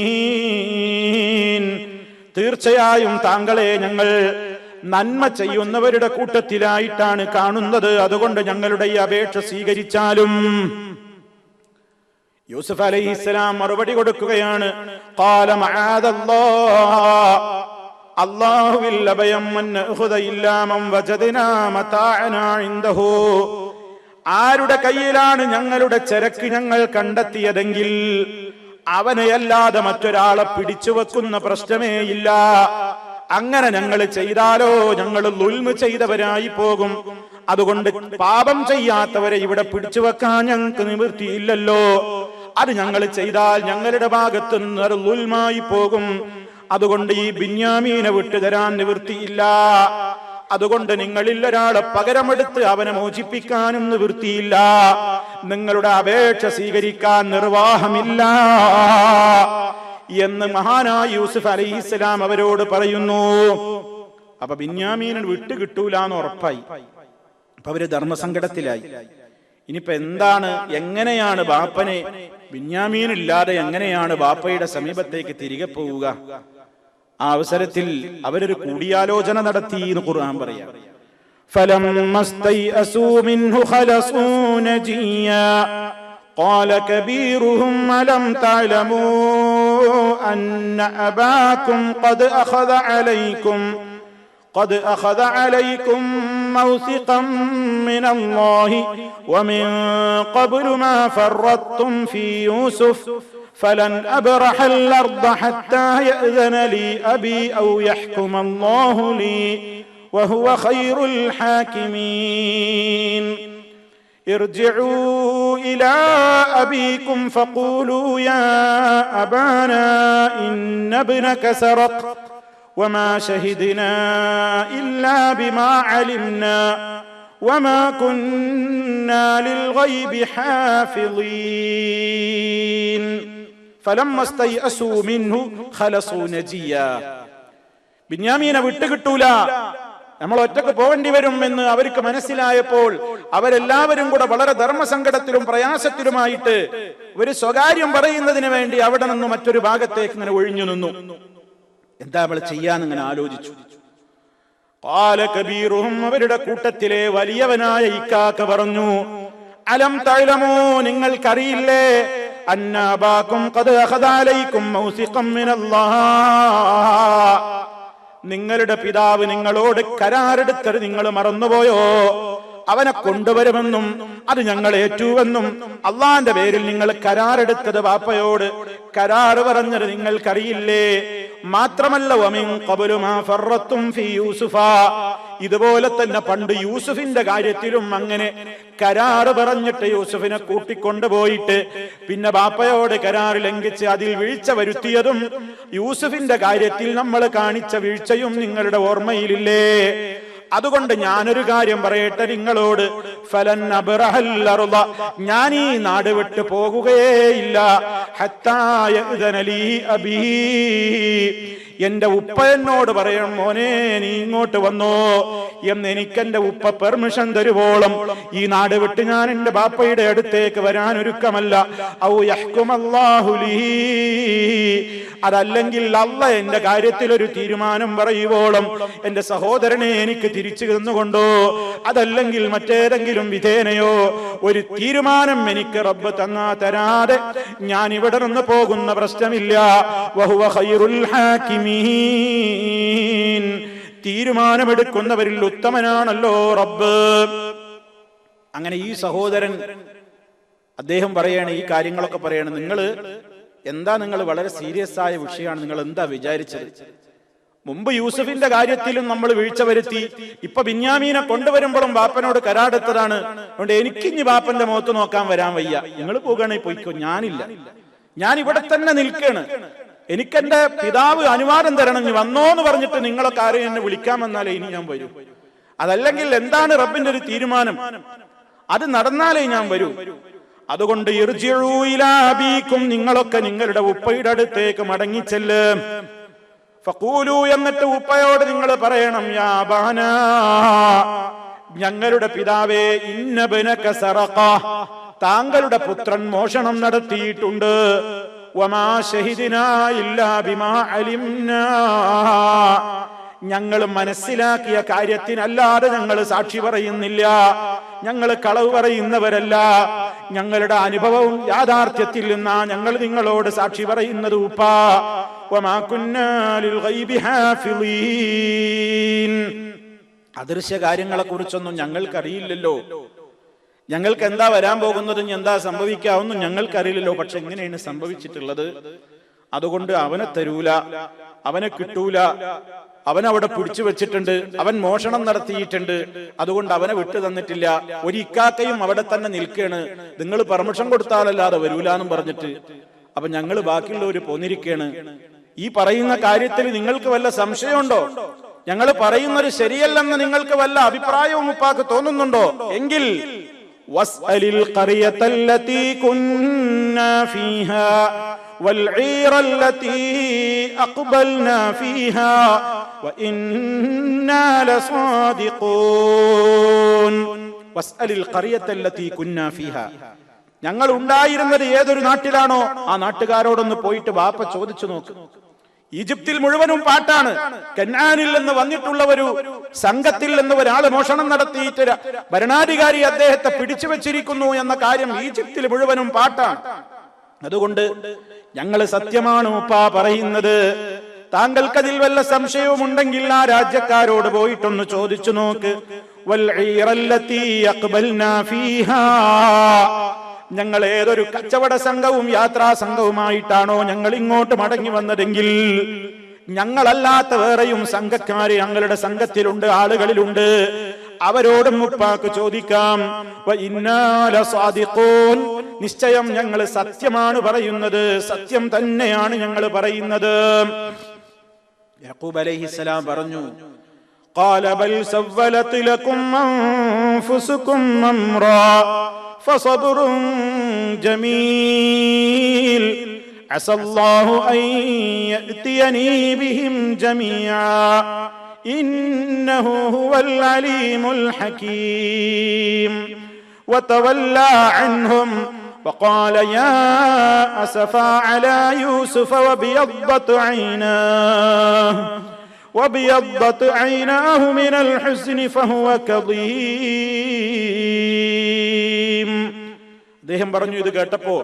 തീർച്ചയായും താങ്കളെ ഞങ്ങൾ നന്മ ചെയ്യുന്നവരുടെ കൂട്ടത്തിലായിട്ടാണ് കാണുന്നത്. അതുകൊണ്ട് ഞങ്ങളുടെ ഈ അപേക്ഷ സ്വീകരിച്ചാലും. യൂസുഫ് അലൈഹിസ്സലാം മറുപടി കൊടുക്കുകയാണ്, ഖാല മആദല്ലാഹ്, അല്ലാഹുവിൽ അഭയം, മൻ നഅഖുദ ഇല്ലാ മൻ വജദ്നാ മതാഅനാ ഇൻദഹു, ആരുടെ കയ്യിലാണ് ഞങ്ങളുടെ ചരക്ക് ഞങ്ങൾ കണ്ടെത്തിയതെങ്കിൽ അവനെയല്ലാതെ മറ്റൊരാളെ പിടിച്ചു വെക്കുന്ന പ്രശ്നമേ ഇല്ല. അങ്ങനെ ഞങ്ങൾ ചെയ്താലോ ഞങ്ങൾ ദുൽമ് ചെയ്തവരായി പോകും. അതുകൊണ്ട് പാപം ചെയ്യാത്തവരെ ഇവിടെ പിടിച്ചു വെക്കാൻ ഞങ്ങൾക്ക് നിവൃത്തിയില്ലല്ലോ. അത് ഞങ്ങൾ ചെയ്താൽ ഞങ്ങളുടെ ഭാഗത്ത് നിന്ന് ദുൽമായി പോകും. അതുകൊണ്ട് ഈ ബിന്യാമീനെ വിട്ടുതരാൻ നിവൃത്തിയില്ല. അതുകൊണ്ട് നിങ്ങളിൽ ഒരാളെ പകരമെടുത്ത് അവനെ മോചിപ്പിക്കാനും നിവൃത്തിയില്ല. നിങ്ങളുടെ അപേക്ഷ സ്വീകരിക്കാൻ നിർവാഹമില്ല എന്ന് മഹാനായ യൂസുഫ് അലൈഹിസ്സലാം അവരോട് പറയുന്നു. അപ്പൊ ബിന്യാമീനെ വിട്ടുകിട്ടൂലെന്ന് ഉറപ്പായി. അപ്പൊ അവര് ധർമ്മസങ്കടത്തിലായി. ഇനിയിപ്പോ എന്താണ്, എങ്ങനെയാണ് ബാപ്പനെ, ബിന്യാമീനില്ലാതെ എങ്ങനെയാണ് ബാപ്പയുടെ സമീപത്തേക്ക് തിരികെ പോവുക? ആ അവസരത്തിൽ അവരൊരു കൂടിയാലോചന നടത്തി എന്ന് ഖുർആൻ പറയാം. ഫലമ്മസ്തൈഅസൂ മിൻഹു ഖലസൂ നജിയാ ഖാല കബീറുഹും അലം തഅലമൂ അന്ന അബാകും ഖദ് അഖദ അലൈക്കും മൗസിഖൻ മിനല്ലാഹി വമിൻ ഖബ്ലു മാ ഫറത്തും ഫീ യൂസുഫ് فلن أبرح الأرض حتى يأذن لي أبي أو يحكم الله لي وهو خير الحاكمين ارجعوا إلى أبيكم فقولوا يا أبانا إن ابنك سرق وما شهدنا إلا بما علمنا وما كنا للغيب حافظين فلما استيأسوا منه خلصوا نجيا. ബിന്യാമീനെ വിട്ടുകിട്ടൂല, നമ്മൾ ഒറ്റക്ക് പോകേണ്ടി വരും എന്ന് അവർക്ക് മനസ്സിലായപ്പോൾ അവരെല്ലാവരും കൂടെ വളരെ ധർമ്മസങ്കടത്തിലും പ്രയാസത്തിലുമായിട്ട് ഒരു സ്വകാര്യം പറയുന്നതിന് വേണ്ടി അവിടെ നിന്ന് മറ്റൊരു ഭാഗത്തേക്ക് ഇങ്ങനെ ഒഴിഞ്ഞു നിന്നു. എന്താ നമ്മൾ ചെയ്യാന്നിങ്ങനെ ആലോചിച്ചു. ഖാല കബീറുഹും, അവരുടെ കൂട്ടത്തിലെ വലിയവനായ ഇക്കാക്ക പറഞ്ഞു, അലം തഅലമൂ, നിങ്ങൾക്കറിയില്ലേ, അന്ന അബാകും ഖദ് അഖദ അലൈക്കും മൗസിഖൻ മിനല്ലാഹ്, നിങ്ങളുടെ പിതാവ് നിങ്ങളോട് കരാറെടുത്തത് നിങ്ങൾ മറന്നുപോയോ? അവനെ കൊണ്ടുവരുമെന്നും അത് ഞങ്ങൾ ഏറ്റുവെന്നും അള്ളാന്റെ പേരിൽ നിങ്ങൾ കരാറെടുത്തത് ബാപ്പയോട് കരാറ് പറഞ്ഞത് നിങ്ങൾക്കറിയില്ലേ? മാത്രമല്ല വമിൻ ഖബ്ലു മാ ഫറത്തും ഫീ യൂസുഫ, ഇതുപോലെ തന്നെ പണ്ട് യൂസുഫിന്റെ കാര്യത്തിലും അങ്ങനെ കരാറ് പറഞ്ഞിട്ട് യൂസുഫിനെ കൂട്ടിക്കൊണ്ടുപോയിട്ട് പിന്നെ ബാപ്പയോട് കരാറ് ലംഘിച്ച് അതിൽ വീഴ്ച വരുത്തിയതും യൂസുഫിന്റെ കാര്യത്തിൽ നമ്മൾ കാണിച്ച വീഴ്ചയും നിങ്ങളുടെ ഓർമ്മയിലില്ലേ? അതുകൊണ്ട് ഞാനൊരു കാര്യം പറയട്ടെ നിങ്ങളോട്, ഫലൻ അബ്റഹൽ അർള, ഞാൻ ഈ നാട് വിട്ട് പോകുകയേയില്ല, ഹത്താ യഅ്ദന ലീ അബീ, എന്റെ ഉപ്പ എന്നോട് പറയണം, മോനെ നീ ഇങ്ങോട്ട് വന്നോ എന്ന് എനിക്കെന്റെ ഉപ്പ പെർമിഷൻ തരുവോളം ഈ നാട് വിട്ട് ഞാൻ എന്റെ ബാപ്പയുടെ അടുത്തേക്ക് വരാൻ ഒരുക്കമല്ല. ഔ യഹ്കുമല്ലാഹു ലീ, അതല്ലെങ്കിൽ അല്ലാഹ് എന്റെ കാര്യത്തിൽ ഒരു തീരുമാനം പറയുവോളം എന്റെ സഹോദരനെ എനിക്ക് തിരിച്ചു തന്നുകൊണ്ടോ അതല്ലെങ്കിൽ മറ്റേതെങ്കിലും വിധേനയോ ഒരു തീരുമാനം എനിക്ക് റബ്ബ് തരാതെ ഞാൻ ഇവിടെ നിന്ന് പോകുന്ന പ്രശ്നമില്ല. വഹുവ ഖൈറുൽ ഹാകിമീൻ, തീരുമാനമെടുക്കുന്നവരിൽ ഉത്തമനാണല്ലോ റബ്ബ്. അങ്ങനെ ഈ സഹോദരൻ അദ്ദേഹം പറയാണ്, ഈ കാര്യങ്ങളൊക്കെ പറയാണ്, നിങ്ങൾ വളരെ സീരിയസ് ആയ വിഷയമാണ്, നിങ്ങൾ എന്താ വിചാരിച്ചത്? മുമ്പ് യൂസുഫിന്റെ കാര്യത്തിലും നമ്മൾ വീഴ്ച വരുത്തി, ഇപ്പൊ ബിന്യാമീനെ കൊണ്ടുവരുമ്പോഴും ബാപ്പനോട് കരാടെത്തതാണ്. അതുകൊണ്ട് എനിക്കിഞ്ഞ് ബാപ്പന്റെ മുഖത്ത് നോക്കാൻ വരാൻ വയ്യ, നിങ്ങൾ പോകുകയാണെങ്കിൽ പോയിക്കോ, ഞാനില്ല, ഞാൻ ഇവിടെ തന്നെ നിൽക്കാണ്, എനിക്കെന്റെ പിതാവ് അനുവാദം തരണം, നീ വന്നോന്ന് പറഞ്ഞിട്ട് നിങ്ങളൊക്കെ ആരെയും എന്നെ വിളിക്കാമെന്നാലേ ഇനി ഞാൻ വരൂ. അതല്ലെങ്കിൽ എന്താണ് റബ്ബിന്റെ ഒരു തീരുമാനം, അത് നടന്നാലേ ഞാൻ വരൂ. അതുകൊണ്ട് ഇർജിഉ ഇലാ അബീക്കും, നിങ്ങളൊക്കെ നിങ്ങളുടെ ഉപ്പയുടെ അടുത്തേക്ക് മടങ്ങിച്ചെല്ല്. ഫഖൂലു, എന്നിട്ട് ഉപ്പയോട് നിങ്ങൾ പറയണം, യാ അബാനാ, ഞങ്ങളുടെ പിതാവേ, ഇന്ന ബനക സറഖ, താങ്കളുടെ പുത്രൻ മോഷണം നടത്തിയിട്ടുണ്ട്. വമാ ശഹിദിനാ ഇല്ലാ ബിമാ അലിംനാ, ഞങ്ങൾ മനസ്സിലാക്കിയ കാര്യത്തിനല്ലാതെ ഞങ്ങൾ സാക്ഷി പറയുന്നില്ല, ഞങ്ങൾ കളവ് പറയുന്നവരല്ല, ഞങ്ങളുടെ അനുഭവവും യാഥാർത്ഥ്യത്തിൽ നിന്നാ ഞങ്ങൾ നിങ്ങളോട് സാക്ഷി പറയുന്നത് ഉപ്പാ. വമാ കുന്നാ ലിൽ ഗൈബി ഹാഫിളീൻ, അദൃശ്യ കാര്യങ്ങളെ കുറിച്ചൊന്നും ഞങ്ങൾക്കറിയില്ലല്ലോ, ഞങ്ങൾക്ക് എന്താ വരാൻ പോകുന്നതും എന്താ സംഭവിക്കാവുന്നും ഞങ്ങൾക്കറിയില്ലല്ലോ. പക്ഷെ എങ്ങനെയാണ് സംഭവിച്ചിട്ടുള്ളത്? അതുകൊണ്ട് അവനെ തരൂല, അവനെ കിട്ടൂല, അവനവിടെ പിടിച്ചു വെച്ചിട്ടുണ്ട്, അവൻ മോഷണം നടത്തിയിട്ടുണ്ട്, അതുകൊണ്ട് അവനെ വിട്ടു തന്നിട്ടില്ല. ഒരു ഇക്കാക്കയും അവിടെ തന്നെ നിൽക്കുകയാണ്, നിങ്ങൾ പെർമിഷൻ കൊടുത്താലല്ലാതെ വരൂലെന്നും പറഞ്ഞിട്ട്. അപ്പൊ ഞങ്ങൾ ബാക്കിയുള്ളവര് പോന്നിരിക്കുകയാണ്. ഈ പറയുന്ന കാര്യത്തിൽ നിങ്ങൾക്ക് വല്ല സംശയമുണ്ടോ? ഞങ്ങൾ പറയുന്നത് ശരിയല്ലെന്ന് നിങ്ങൾക്ക് വല്ല അഭിപ്രായവും ഉപ്പാക്ക് തോന്നുന്നുണ്ടോ? എങ്കിൽ വസ്അലിൽ ഖറിയതല്ലതി കുന്നാ ഫീഹാ والعير التي أقبلنا فيها وإنا لصادقون واسأل القرية التي كنا فيها, ഞങ്ങൾ ഉണ്ടായിരുന്നത് ഏതൊരു നാട്ടിലാണോ ആ നാട്ടുകാരോടൊന്ന് പോയിട്ട് ബാപ്പ ചോദിച്ചു നോക്ക്. ഈജിപ്തിൽ മുഴുവനും പാട്ടാണ്. കനാനിൽ നിന്ന് വന്നിട്ടുള്ള ഒരു സംഘത്തിൽ നിന്ന് ഒരാൾ മോഷണം നടത്തിയിട്ട് ഭരണാധികാരി അദ്ദേഹത്തെ പിടിച്ചു വെച്ചിരിക്കുന്നു എന്ന കാര്യം ഈജിപ്തിൽ മുഴുവനും പാട്ടാണ്. അതുകൊണ്ട് ഞങ്ങൾ സത്യമാണ് ഉപ്പാ പറയുന്നത്. താങ്കൾക്കതിൽ വല്ല സംശയവും ഉണ്ടെങ്കിൽ ആ രാജ്യക്കാരോട് പോയിട്ടൊന്ന് ചോദിച്ചു നോക്ക്. ഞങ്ങൾ ഏതൊരു കച്ചവട സംഘവും യാത്രാ സംഘവുമായിട്ടാണോ ഞങ്ങൾ ഇങ്ങോട്ട് മടങ്ങി വന്നതെങ്കിൽ ഞങ്ങളല്ലാത്ത വേറെയും സംഘക്കാര് ഞങ്ങളുടെ സംഘത്തിലുണ്ട്, ആളുകളിലുണ്ട്, അവരോടും ഉപ്പാക്ക് ചോദിക്കാം. നിശ്ചയം ഞങ്ങൾ സത്യമാണ് പറയുന്നത്, സത്യം തന്നെയാണ് ഞങ്ങൾ പറയുന്നത്. യാക്കൂബ് അലൈഹിസ്സലാം പറഞ്ഞു, ഖാല ബൽ സവ്വലത് ലക്കും അൻഫുസുകും അംറാ ഫസബ്റുൻ ജമീൽ അസല്ലാഹു അൻ യഅതിയനി ബിഹിം ജമീഅ ഇന്നഹു ഹുവൽ അലീമുൽ ഹകീം വതവല്ലാ അൻഹും وقال يا أسفا على يوسف وبيضت عيناه من الحزن فهو كظيم. അദ്ദേഹം പറഞ്ഞു, ഇത് കേട്ടപ്പോ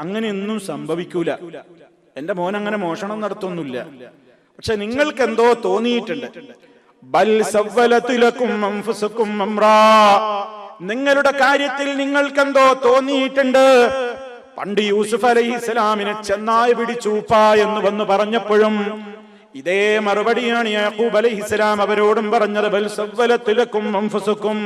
അങ്ങനെയൊന്നും സംഭവിക്കൂല, എന്റെ മോൻ അങ്ങനെ മോഷണം നടത്തൊന്നുമില്ല, പക്ഷെ നിങ്ങൾക്ക് എന്തോ തോന്നിയിട്ടുണ്ട്. ബൽ സവ്വലത് ലക്കും അൻഫുസുകും അംറാ, നിങ്ങളുടെ കാര്യത്തിൽ നിങ്ങൾക്കെന്തോ തോന്നിയിട്ടുണ്ട്. പണ്ട് യൂസുഫ് അലൈഹിസ്സലാമിനെ ചെന്നായി പിടിച്ചു ഉപ്പാ എന്ന് വന്ന് പറഞ്ഞപ്പോഴും ഇതേ മറുപടിയാണ് യാക്കൂബ് അലൈഹിസ്സലാം അവരോടും പറഞ്ഞത്. ബൽ സവ്വലത് ലക്കും അൻഫുസുകും,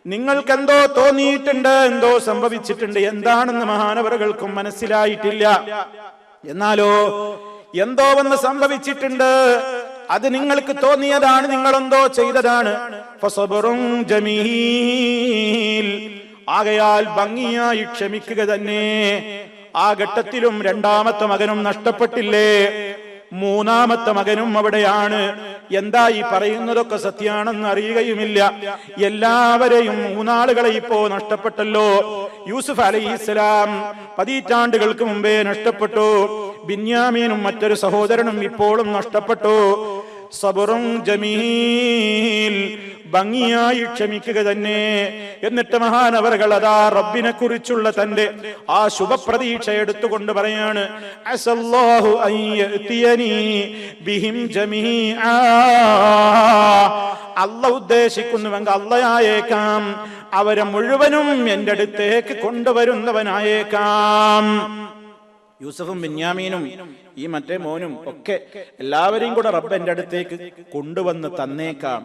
നിങ്ങൾക്കെന്തോ തോന്നിയിട്ടുണ്ട്, എന്തോ സംഭവിച്ചിട്ടുണ്ട്. എന്താണെന്ന് മഹാനവറുകൾക്കും മനസ്സിലായിട്ടില്ല. എന്നാലോ എന്തോ ഒന്ന് സംഭവിച്ചിട്ടുണ്ട്, അത് നിങ്ങൾക്ക് തോന്നിയതാണ്, നിങ്ങളെന്തോ ചെയ്തതാണ്. ഫസബ്റുൻ ജമീൽ, ആകയാൽ ഭംഗിയായി ക്ഷമിക്കുക തന്നെ. ആ ഘട്ടത്തിലും രണ്ടാമത്തെ മകനും നഷ്ടപ്പെട്ടില്ലേ, മൂന്നാമത്തെ മകനും അവിടെയാണ്. എന്താ ഈ പറയുന്നതൊക്കെ സത്യാണെന്ന് അറിയുകയുമില്ല. എല്ലാവരെയും മൂന്നാളുകളെ ഇപ്പോ നഷ്ടപ്പെട്ടല്ലോ. യൂസുഫ് അലൈഹിസ്സലാം പതിറ്റാണ്ടുകൾക്ക് മുമ്പേ നഷ്ടപ്പെട്ടു. ബിന്യാമീനും മറ്റൊരു സഹോദരനും ഇപ്പോഴും നഷ്ടപ്പെട്ടു. സബറും ജമീൽ, ഭംഗിയായി ക്ഷമിക്കുക തന്നെ. എന്നിട്ട് മഹാനവറുകൾ അതാ റബ്ബിനെ കുറിച്ചുള്ള തന്റെ ആ ശുഭപ്രതീക്ഷ എടുത്തുകൊണ്ട് പറയാണ്, അസല്ലാഹു അൻ യഅതിയനി ബിഹിം ജമീആ. അല്ലാഹു ഉദ്ദേശിക്കുന്നുവെങ്കിൽ അല്ലാഹയായേക്കാം, അവരെ മുഴുവനും എന്റെ അടുത്തേക്ക് കൊണ്ടുവരുന്നവനായേക്കാം. യൂസഫും ബിന്യാമീനും ഈ മറ്റേ മോനും ഒക്കെ എല്ലാവരെയും കൂടെ റബ്ബ് എന്റെ അടുത്തേക്ക് കൊണ്ടുവന്ന് തന്നേക്കാം.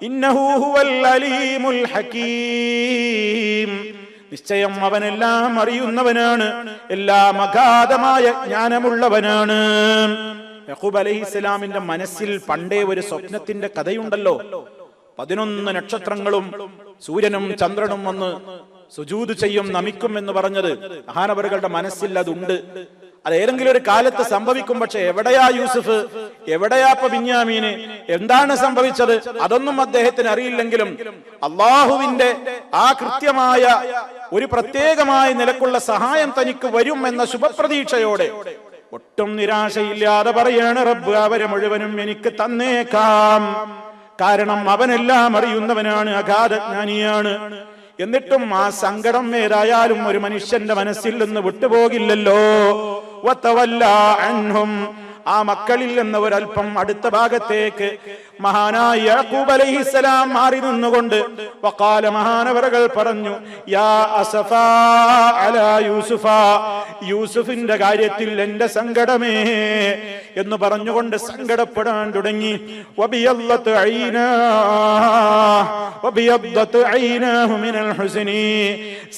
ഇന്നഹു ഹുവൽ അലീമുൽ ഹകീം, നിശ്ചയം അവനെല്ലാം അറിയുന്നവനാണ്, എല്ലാം അഗാധമായ ജ്ഞാനമുള്ളവനാണ്. യഖൂബ് അലൈഹിസ്സലാമിന്റെ മനസ്സിൽ പണ്ടേ ഒരു സ്വപ്നത്തിന്റെ കഥയുണ്ടല്ലോ. 11 നക്ഷത്രങ്ങളും സൂര്യനും ചന്ദ്രനും വന്ന് സുജൂദ് ചെയ്യും, നമിക്കും എന്ന് പറഞ്ഞത് മഹാനവറുകളുടെ മനസ്സിൽ അതുണ്ട്. അത് ഏതെങ്കിലും ഒരു കാലത്ത് സംഭവിക്കും. പക്ഷെ എവിടെയാ യൂസുഫ്, എവിടെയാ ബിന്യാമീന്, എന്താണ് സംഭവിച്ചത്, അതൊന്നും അദ്ദേഹത്തിന് അറിയില്ലെങ്കിലും അള്ളാഹുവിന്റെ ആ കൃത്യമായ ഒരു പ്രത്യേകമായ നിലക്കുള്ള സഹായം തനിക്ക് വരും എന്ന ശുഭപ്രതീക്ഷയോടെ ഒട്ടും നിരാശയില്ലാതെ പറയാണ്, റബ്ബ് അവരെ മുഴുവനും എനിക്ക് തന്നേക്കാം, കാരണം അവനെല്ലാം അറിയുന്നവനാണ്, അഗാധജ്ഞാനിയാണ്. എന്നിട്ടും ആ സങ്കടം ഏതായാലും ഒരു മനുഷ്യന്റെ മനസ്സിൽ നിന്ന് വിട്ടുപോകില്ലല്ലോ. വതവല്ല അൻഹും, ആ മക്കളിൽ നിന്ന് ഒരൽപ്പം അടുത്ത ഭാഗത്തേക്ക് മഹാനായ യാക്കൂബ് അലൈഹിസ്സലാം മാറി നിന്നുകൊണ്ട് വഖാല, മഹാനവറുകൾ പറഞ്ഞു, യാ അസഫാ അലാ യൂസുഫ, യൂസുഫിന്റെ കാര്യത്തിൽ എന്റെ സങ്കടമേ എന്ന് പറഞ്ഞുകൊണ്ട് സങ്കടപ്പെടാൻ തുടങ്ങി. വബിയദ്ദത് ഐനാഹു മിനൽ ഹുസ്നി,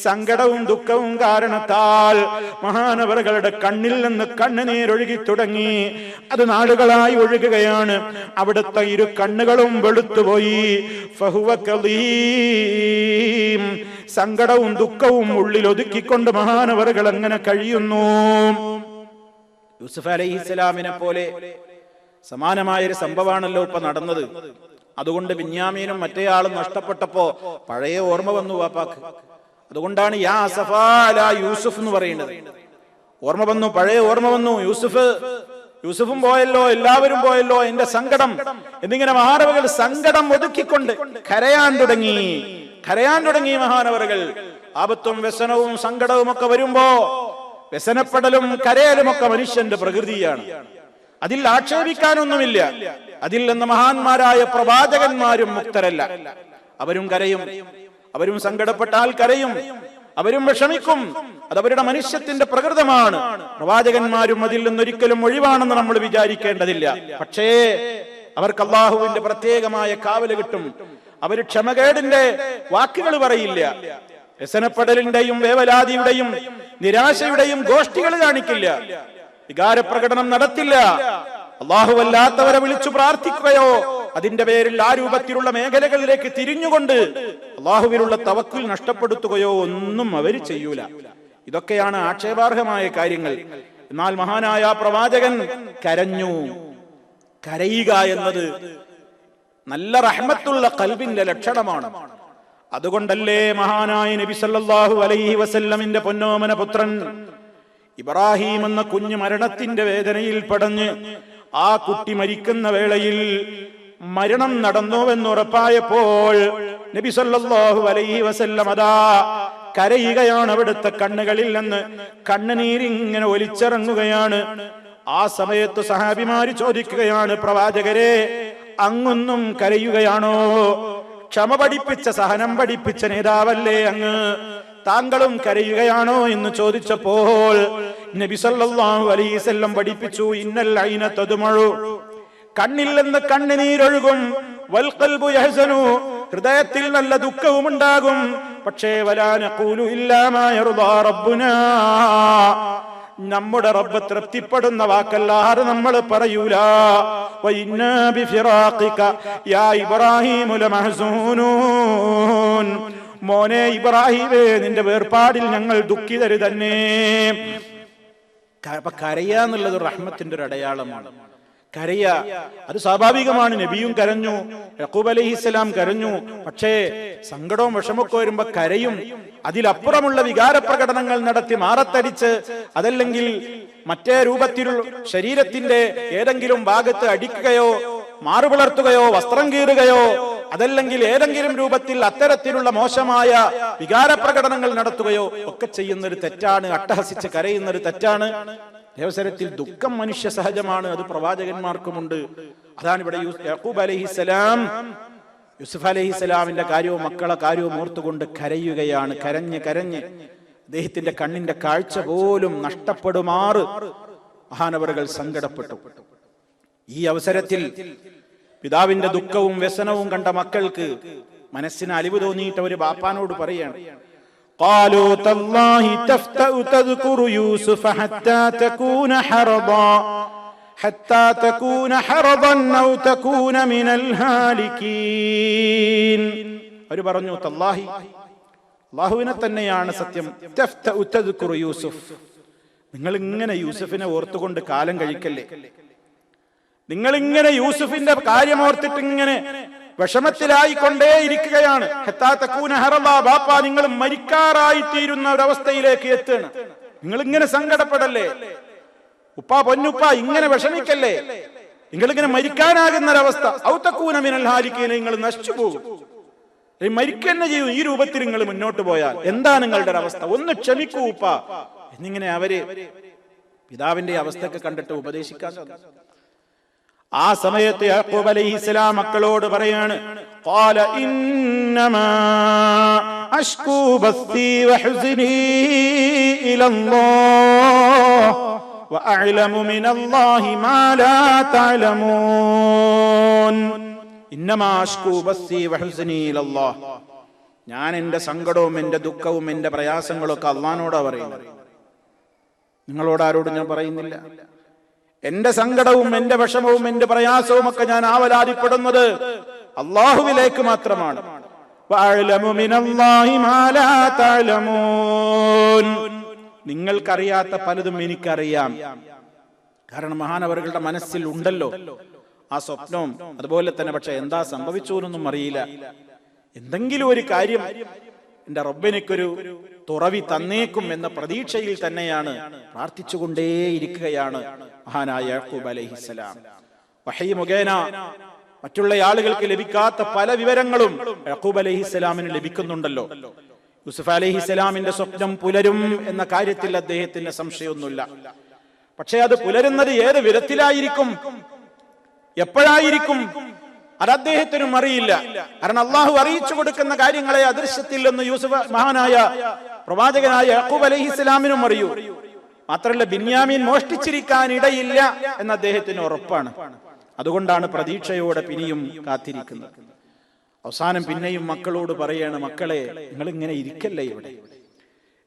സങ്കടവും ദുഃഖവും കാരണത്താൽ മഹാനവറുകളുടെ കണ്ണിൽ നിന്ന് കണ്ണുനീരൊഴുകി തുടങ്ങി. അത് നാളുകളായി ഒഴുകുകയാണ്. അവിടുത്തെ ഇരു കണ്ണുകളും വെളുത്തുപോയി. ഫഹുവ കദീം, സങ്കടവും ദുഃഖവും ഉള്ളിൽ ഒതുക്കിക്കൊണ്ട് മഹാനവറുകൾ അങ്ങനെ കഴിയുന്നു. യൂസുഫ് അലൈഹിസ്സലാമിനെ പോലെ സമാനമായൊരു സംഭവമാണല്ലോ ഇപ്പൊ നടന്നത്. അതുകൊണ്ട് ബിന്യാമീനും മറ്റേയാളും നഷ്ടപ്പെട്ടപ്പോ പഴയ ഓർമ്മ വന്നു വാപ്പാക്ക്. അതുകൊണ്ടാണ് യാ അസഫാ അലാ യൂസുഫ് എന്ന് പറയുന്നത്. ഓർമ്മ വന്നു, പഴയ ഓർമ്മ വന്നു. യൂസുഫും പോയല്ലോ, എല്ലാവരും പോയല്ലോ, എന്റെ സങ്കടം എന്നിങ്ങനെ മഹാനവറുകൾ സങ്കടം ഒതുക്കിക്കൊണ്ട് കരയാൻ തുടങ്ങി മഹാനവറുകൾ. ആപത്തും വ്യസനവും സങ്കടവും ഒക്കെ വരുമ്പോ വ്യസനപ്പെടലും കരയലും ഒക്കെ മനുഷ്യന്റെ പ്രകൃതിയാണ്. അതിൽ ആക്ഷേപിക്കാനൊന്നുമില്ല. അതിൽ നിന്ന് മഹാന്മാരായ പ്രവാചകന്മാരും മുക്തരല്ല. അവരും കരയും, അവരും സങ്കടപ്പെട്ടാൽ കരയും, അവരും വിഷമിക്കും. അതവരുടെ മനുഷ്യത്തിന്റെ പ്രകൃതമാണ്. പ്രവാചകന്മാരും അതിൽ നിന്നൊരിക്കലും ഒഴിവാണെന്ന് നമ്മൾ വിചാരിക്കേണ്ടതില്ല. പക്ഷേ അവർക്ക് അള്ളാഹുവിന്റെ പ്രത്യേകമായ കാവല് കിട്ടും. അവർ ക്ഷമകേടിന്റെ വാക്കുകൾ പറയില്ല. വ്യസനപ്പെടലിന്റെയും വേവലാതിയുടെയും നിരാശയുടെയും ഗോഷ്ഠികൾ കാണിക്കില്ല. വികാരപ്രകടനം നടത്തില്ല. അല്ലാഹുവല്ലാത്തവരെ വിളിച്ചു പ്രാർത്ഥിക്കുകയോ അതിന്റെ പേരിൽ ആ രൂപത്തിലുള്ള മേഖലകളിലേക്ക് തിരിഞ്ഞുകൊണ്ട് അള്ളാഹുവിലുള്ള തവക്കുൽ നഷ്ടപ്പെടുത്തുകയോ ഒന്നും അവർ ചെയ്യൂല. ഇതൊക്കെയാണ് ആക്ഷേപാർഹമായ കാര്യങ്ങൾ. എന്നാൽ മഹാനായ പ്രവാചകൻ കരഞ്ഞു. കരയുക എന്നത് നല്ല റഹ്മത്തുള്ള ഖൽബിന്റെ ലക്ഷണമാണ്. അതുകൊണ്ടല്ലേ മഹാനായ നബി സല്ലല്ലാഹു അലൈഹി വസല്ലമിന്റെ പൊന്നോമന പുത്രൻ ഇബ്രാഹിം എന്ന കുഞ്ഞ് മരണത്തിന്റെ വേദനയിൽ പടഞ്ഞ് ആ കുട്ടി മരിക്കുന്ന വേളയിൽ മരണം നടന്നുവെന്നുറപ്പായപ്പോൾ നബി സല്ലല്ലാഹു അലൈഹി വസല്ലം അതാ കരയുകയാണ്. അവിടുത്തെ കണ്ണുകളിൽ നിന്ന് കണ്ണുനീരിങ്ങനെ ഒലിച്ചിറങ്ങുകയാണ്. ആ സമയത്ത് സഹാബിമാര് ചോദിക്കുകയാണ്, പ്രവാചകരെ അങ്ങൊന്നും കരയുകയാണോ? ക്ഷമ പഠിപ്പിച്ച, സഹനം പഠിപ്പിച്ച നേതാവല്ലേ അങ്ങ്, താങ്കളും കരയുകയാണോ എന്ന് ചോദിച്ചപ്പോൾ നബി സല്ലല്ലാഹു അലൈഹി വസല്ലം പഠിപ്പിച്ചു, ഇന്നൽ ഐന തദ്മഉ, കണ്ണിൽ നിന്ന് കണ്ണുനീരൊഴുകും, വൽ ഖൽബു യഹ്സനു, ഹൃദയത്തിൽ നല്ല ദുഃഖവും ഉണ്ടാകും. പക്ഷേ വലാ നഖൂലു ഇല്ലാ മാ യർദാ റബ്ബുനാ, നമ്മുടെ റബ്ബ് തൃപ്തിപ്പെടുന്ന വാക്കല്ലാതെ നമ്മൾ പറയൂല. വഇന്നാ ബിഫിറാഖിക യാ ഇബ്രാഹീമു ലമഹ്സൂനൂൻ, മോനെ ഇബ്രാഹിമേ നിന്റെ വേർപാടിൽ ഞങ്ങൾ ദുഃഖിതര് തന്നെ. കരയാന്നുള്ളത് റഹ്മത്തിന്റെ ഒരു അടയാളമാണ്. കരയ അത് സ്വാഭാവികമാണ്. നബിയും കരഞ്ഞു, യാക്കൂബ് അലൈഹിസ്സലാം കരഞ്ഞു. പക്ഷേ സങ്കടവും വിഷമൊക്കെ വരുമ്പോ കരയും. അതിലപ്പുറമുള്ള വികാരപ്രകടനങ്ങൾ നടത്തി മാറത്തടിച്ച്, അതല്ലെങ്കിൽ മറ്റേ രൂപത്തിലുള്ള ശരീരത്തിന്റെ ഏതെങ്കിലും ഭാഗത്ത് അടിക്കുകയോ മാറുപിളർത്തുകയോ വസ്ത്രം കീറുകയോ അതല്ലെങ്കിൽ ഏതെങ്കിലും രൂപത്തിൽ അത്തരത്തിലുള്ള മോശമായ വികാരപ്രകടനങ്ങൾ നടത്തുകയോ ഒക്കെ ചെയ്യുന്നൊരു തെറ്റാണ്. അട്ടഹസിച്ച് കരയുന്നൊരു തെറ്റാണ്. അവസരത്തിൽ ദുഃഖം മനുഷ്യ സഹജമാണ്, അത് പ്രവാചകന്മാർക്കുമുണ്ട്. അതാണ് ഇവിടെ യാക്കൂബ് അലൈഹിസ്സലാം യൂസുഫ് അലൈഹിസ്സലാമിന്റെ കാര്യവും മക്കളെ കാര്യവും ഓർത്തുകൊണ്ട് കരയുകയാണ്. കരഞ്ഞ് കരഞ്ഞ് അദ്ദേഹത്തിന്റെ കണ്ണിന്റെ കാഴ്ച പോലും നഷ്ടപ്പെടുമാറ് മഹാനവറുകൾ സങ്കടപ്പെട്ടു. ഈ അവസരത്തിൽ പിതാവിന്റെ ദുഃഖവും വ്യസനവും കണ്ട മക്കൾക്ക് മനസ്സിന് അലിവ് തോന്നിയിട്ട് ഒരു ബാപ്പാനോട് പറയാണ്, قالوا تالله تفتأ تذكر يوسف حتى تكون حرضا أو تكون من الهالكين. അവർ പറഞ്ഞു, തല്ലാഹി, അല്ലാഹുവിനെ തന്നെയാണ് സത്യം, തഫ്തഉ തദ്കുറു യൂസുഫ്, നിങ്ങൾ ഇങ്ങനെ യൂസുഫിനെ ഓർത്തുകൊണ്ട് കാലം കഴിക്കല്ലേ. നിങ്ങൾ ഇങ്ങനെ യൂസുഫിന്റെ കാര്യം ഓർത്തിട്ട് ഇങ്ങനെ വിഷമത്തിലായിക്കൊണ്ടേ ഇരിക്കുകയാണ്. ബാപ്പ, നിങ്ങൾ മരിക്കാറായി തീരുന്ന ഒരവസ്ഥയിലേക്ക് എത്തുകയാണ്. നിങ്ങൾ ഇങ്ങനെ സങ്കടപ്പെടല്ലേ, ഉപ്പ പൊന്നുപ്പ ഇങ്ങനെ വിഷമിക്കല്ലേ, നിങ്ങൾ ഇങ്ങനെ മരിക്കാനാകുന്ന ഒരവസ്ഥ. ഔതകൂന മിനൽ ഹാലിക്കീന, നിങ്ങൾ നശിച്ചു പോകും, മരിക്കന്നെ ചെയ്യും. ഈ രൂപത്തിൽ നിങ്ങൾ മുന്നോട്ട് പോയാൽ എന്താ നിങ്ങളുടെ അവസ്ഥ? ഒന്ന് ക്ഷമിക്കൂ ഉപ്പ എന്നിങ്ങനെ അവര് പിതാവിന്റെ അവസ്ഥയൊക്കെ കണ്ടിട്ട് ഉപദേശിക്കാൻ. ആ സമയത്ത് യാക്കൂബ് അലൈഹിസ്സലാം മക്കളോട് പറയാണ്, ഖാല ഇന്നമാ അശ്കൂ ബസ്സീ വഹുസ്നീ ഇലല്ലാഹ് വഅഅലമു മിനല്ലാഹി മാ ലാ തഅലമൂൻ. ഇന്നമാ അശ്കൂ ബസ്സീ വഹുസ്നീ ഇലല്ലാഹ്, ഞാൻ എന്റെ സങ്കടവും എന്റെ ദുഃഖവും എന്റെ പ്രയാസങ്ങളും ഒക്കെ അല്ലാഹുവോടാ പറയുന്നത്, നിങ്ങളോട് ആരോടും ഞാൻ പറയുന്നില്ല. എന്റെ സങ്കടവും എന്റെ വിഷമവും എന്റെ പ്രയാസവും ഒക്കെ ഞാൻ ആവലാതിപ്പെടുന്നത് അല്ലാഹുവിലേക്ക് മാത്രമാണ്. നിങ്ങൾക്കറിയാത്ത പലതും എനിക്കറിയാം. കാരണം മഹാനവറുകളുടെ മനസ്സിൽ ഉണ്ടല്ലോ ആ സ്വപ്നവും അതുപോലെ തന്നെ. പക്ഷെ എന്താ സംഭവിച്ചു എന്നൊന്നും അറിയില്ല. എന്തെങ്കിലും ഒരു കാര്യം എന്റെ റബ്ബിനൊരു തുറവി തന്നേക്കും എന്ന പ്രതീക്ഷയിൽ തന്നെയാണ് പ്രാർത്ഥിച്ചുകൊണ്ടേയിരിക്കുകയാണ് മഹാനായ യാക്കൂബ് അലൈഹിസ്സലാം. വഹീ മുഖേന മറ്റുള്ള ആളുകൾക്ക് ലഭിക്കാത്ത പല വിവരങ്ങളും യാക്കൂബ് അലൈഹിസ്സലാമിന് ലഭിക്കുന്നുണ്ടല്ലോ. യൂസുഫ് അലൈഹിസ്സലാമിന്റെ സ്വപ്നം പുലരും എന്ന കാര്യത്തിൽ അദ്ദേഹത്തിന് സംശയമൊന്നുമില്ല. പക്ഷെ അത് പുലരുന്നത് ഏത് വിധത്തിലായിരിക്കും, എപ്പോഴായിരിക്കും, അത് അദ്ദേഹത്തിനും അറിയില്ല. കാരണം അള്ളാഹു അറിയിച്ചു കൊടുക്കുന്ന കാര്യങ്ങളെ അദൃശ്യത്തിൽ നിന്ന് യൂസുഫ് മഹാനായ പ്രവാചകനായ യാക്കൂബ് അലൈഹിസ്സലാമിനും അറിയൂ. മാത്രമല്ല ബിന്യാമീൻ മോഷ്ടിച്ചിരിക്കാൻ ഇടയില്ല എന്ന് അദ്ദേഹത്തിന് ഉറപ്പാണ്. അതുകൊണ്ടാണ് പ്രതീക്ഷയോടെ പിന്നെയും കാത്തിരിക്കുന്നത്. അവസാനം പിന്നെയും മക്കളോട് പറയാണ്, മക്കളെ നിങ്ങൾ ഇങ്ങനെ ഇരിക്കല്ലേ,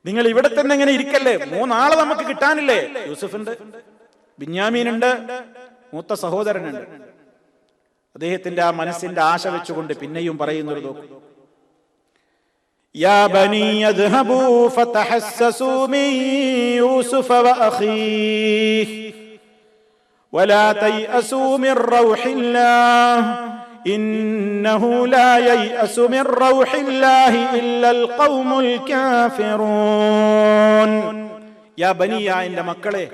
നിങ്ങൾ ഇവിടെ തന്നെ ഇങ്ങനെ ഇരിക്കല്ലേ. 3 ആളെ നമുക്ക് കിട്ടാനില്ലേ? യൂസുഫുണ്ട്, ബിന്യാമീനുണ്ട്, മൂത്ത സഹോദരനുണ്ട്. അദ്ദേഹത്തിന്റെ ആ മനസ്സിന്റെ ആശ വെച്ചുകൊണ്ട് പിന്നെയും പറയുന്നത് നോക്കൂ. യാ ബനി യദ്ഹബൂ ഫതഹസ്സസൂ മിൻ യൂസുഫ വഅഖീഹി വലാ തയഅസൂ മിൻ റൗഹില്ലാഹ് ഇന്നഹു ലാ യയഅസു മിൻ റൗഹില്ലാഹി ഇല്ലൽ ഖൗമുൽ കാഫിറൂൻ. യാ ബനി, എന്റെ മക്കളെ,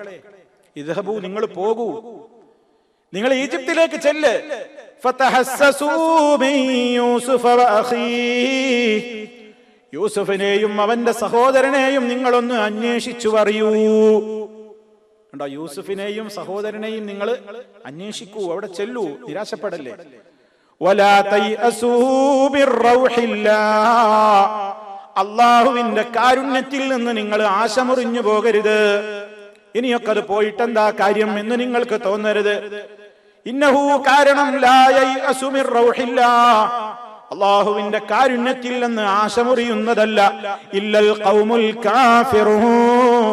ഇദ്ഹബൂ, നിങ്ങൾ പോകൂ, നിങ്ങൾ ഈജിപ്തിലേക്ക് ചെല്ല്. ഫതഹസ്സസൂ മിൻ യൂസുഫ വഅഖീഹി, യൂസുഫിനെയും അവന്റെ സഹോദരനെയും നിങ്ങളൊന്ന് അന്വേഷിച്ചു അറിയൂ. കണ്ടോ, യൂസുഫിനെയും സഹോദരനെയും നിങ്ങൾ അന്വേഷിക്കൂ, അവിടെ ചെല്ലൂ, നിരാശപ്പെടല്ലേ. വലാ തയഅസൂ മിർ റൗഹില്ലാഹ്, അല്ലാഹുവിന്റെ കാരുണ്യത്തിൽ നിന്ന് നിങ്ങൾ ആശ മുറിഞ്ഞു പോകരുത്. ഇനിയൊക്കെ അത് പോയിട്ടെന്താ കാര്യം എന്ന് നിങ്ങൾക്ക് തോന്നരുത്. ഇന്നഹു, കാരണം, ലാ യയഅസു മിർ റൗഹില്ലാഹ്, അല്ലാഹുവിന്റെ കാരുണ്യത്തിൽ നിന്ന് ആശ മുറിയുന്നതല്ല, ഇല്ലൽ ഖൗമുൽ കാഫിറൂൻ,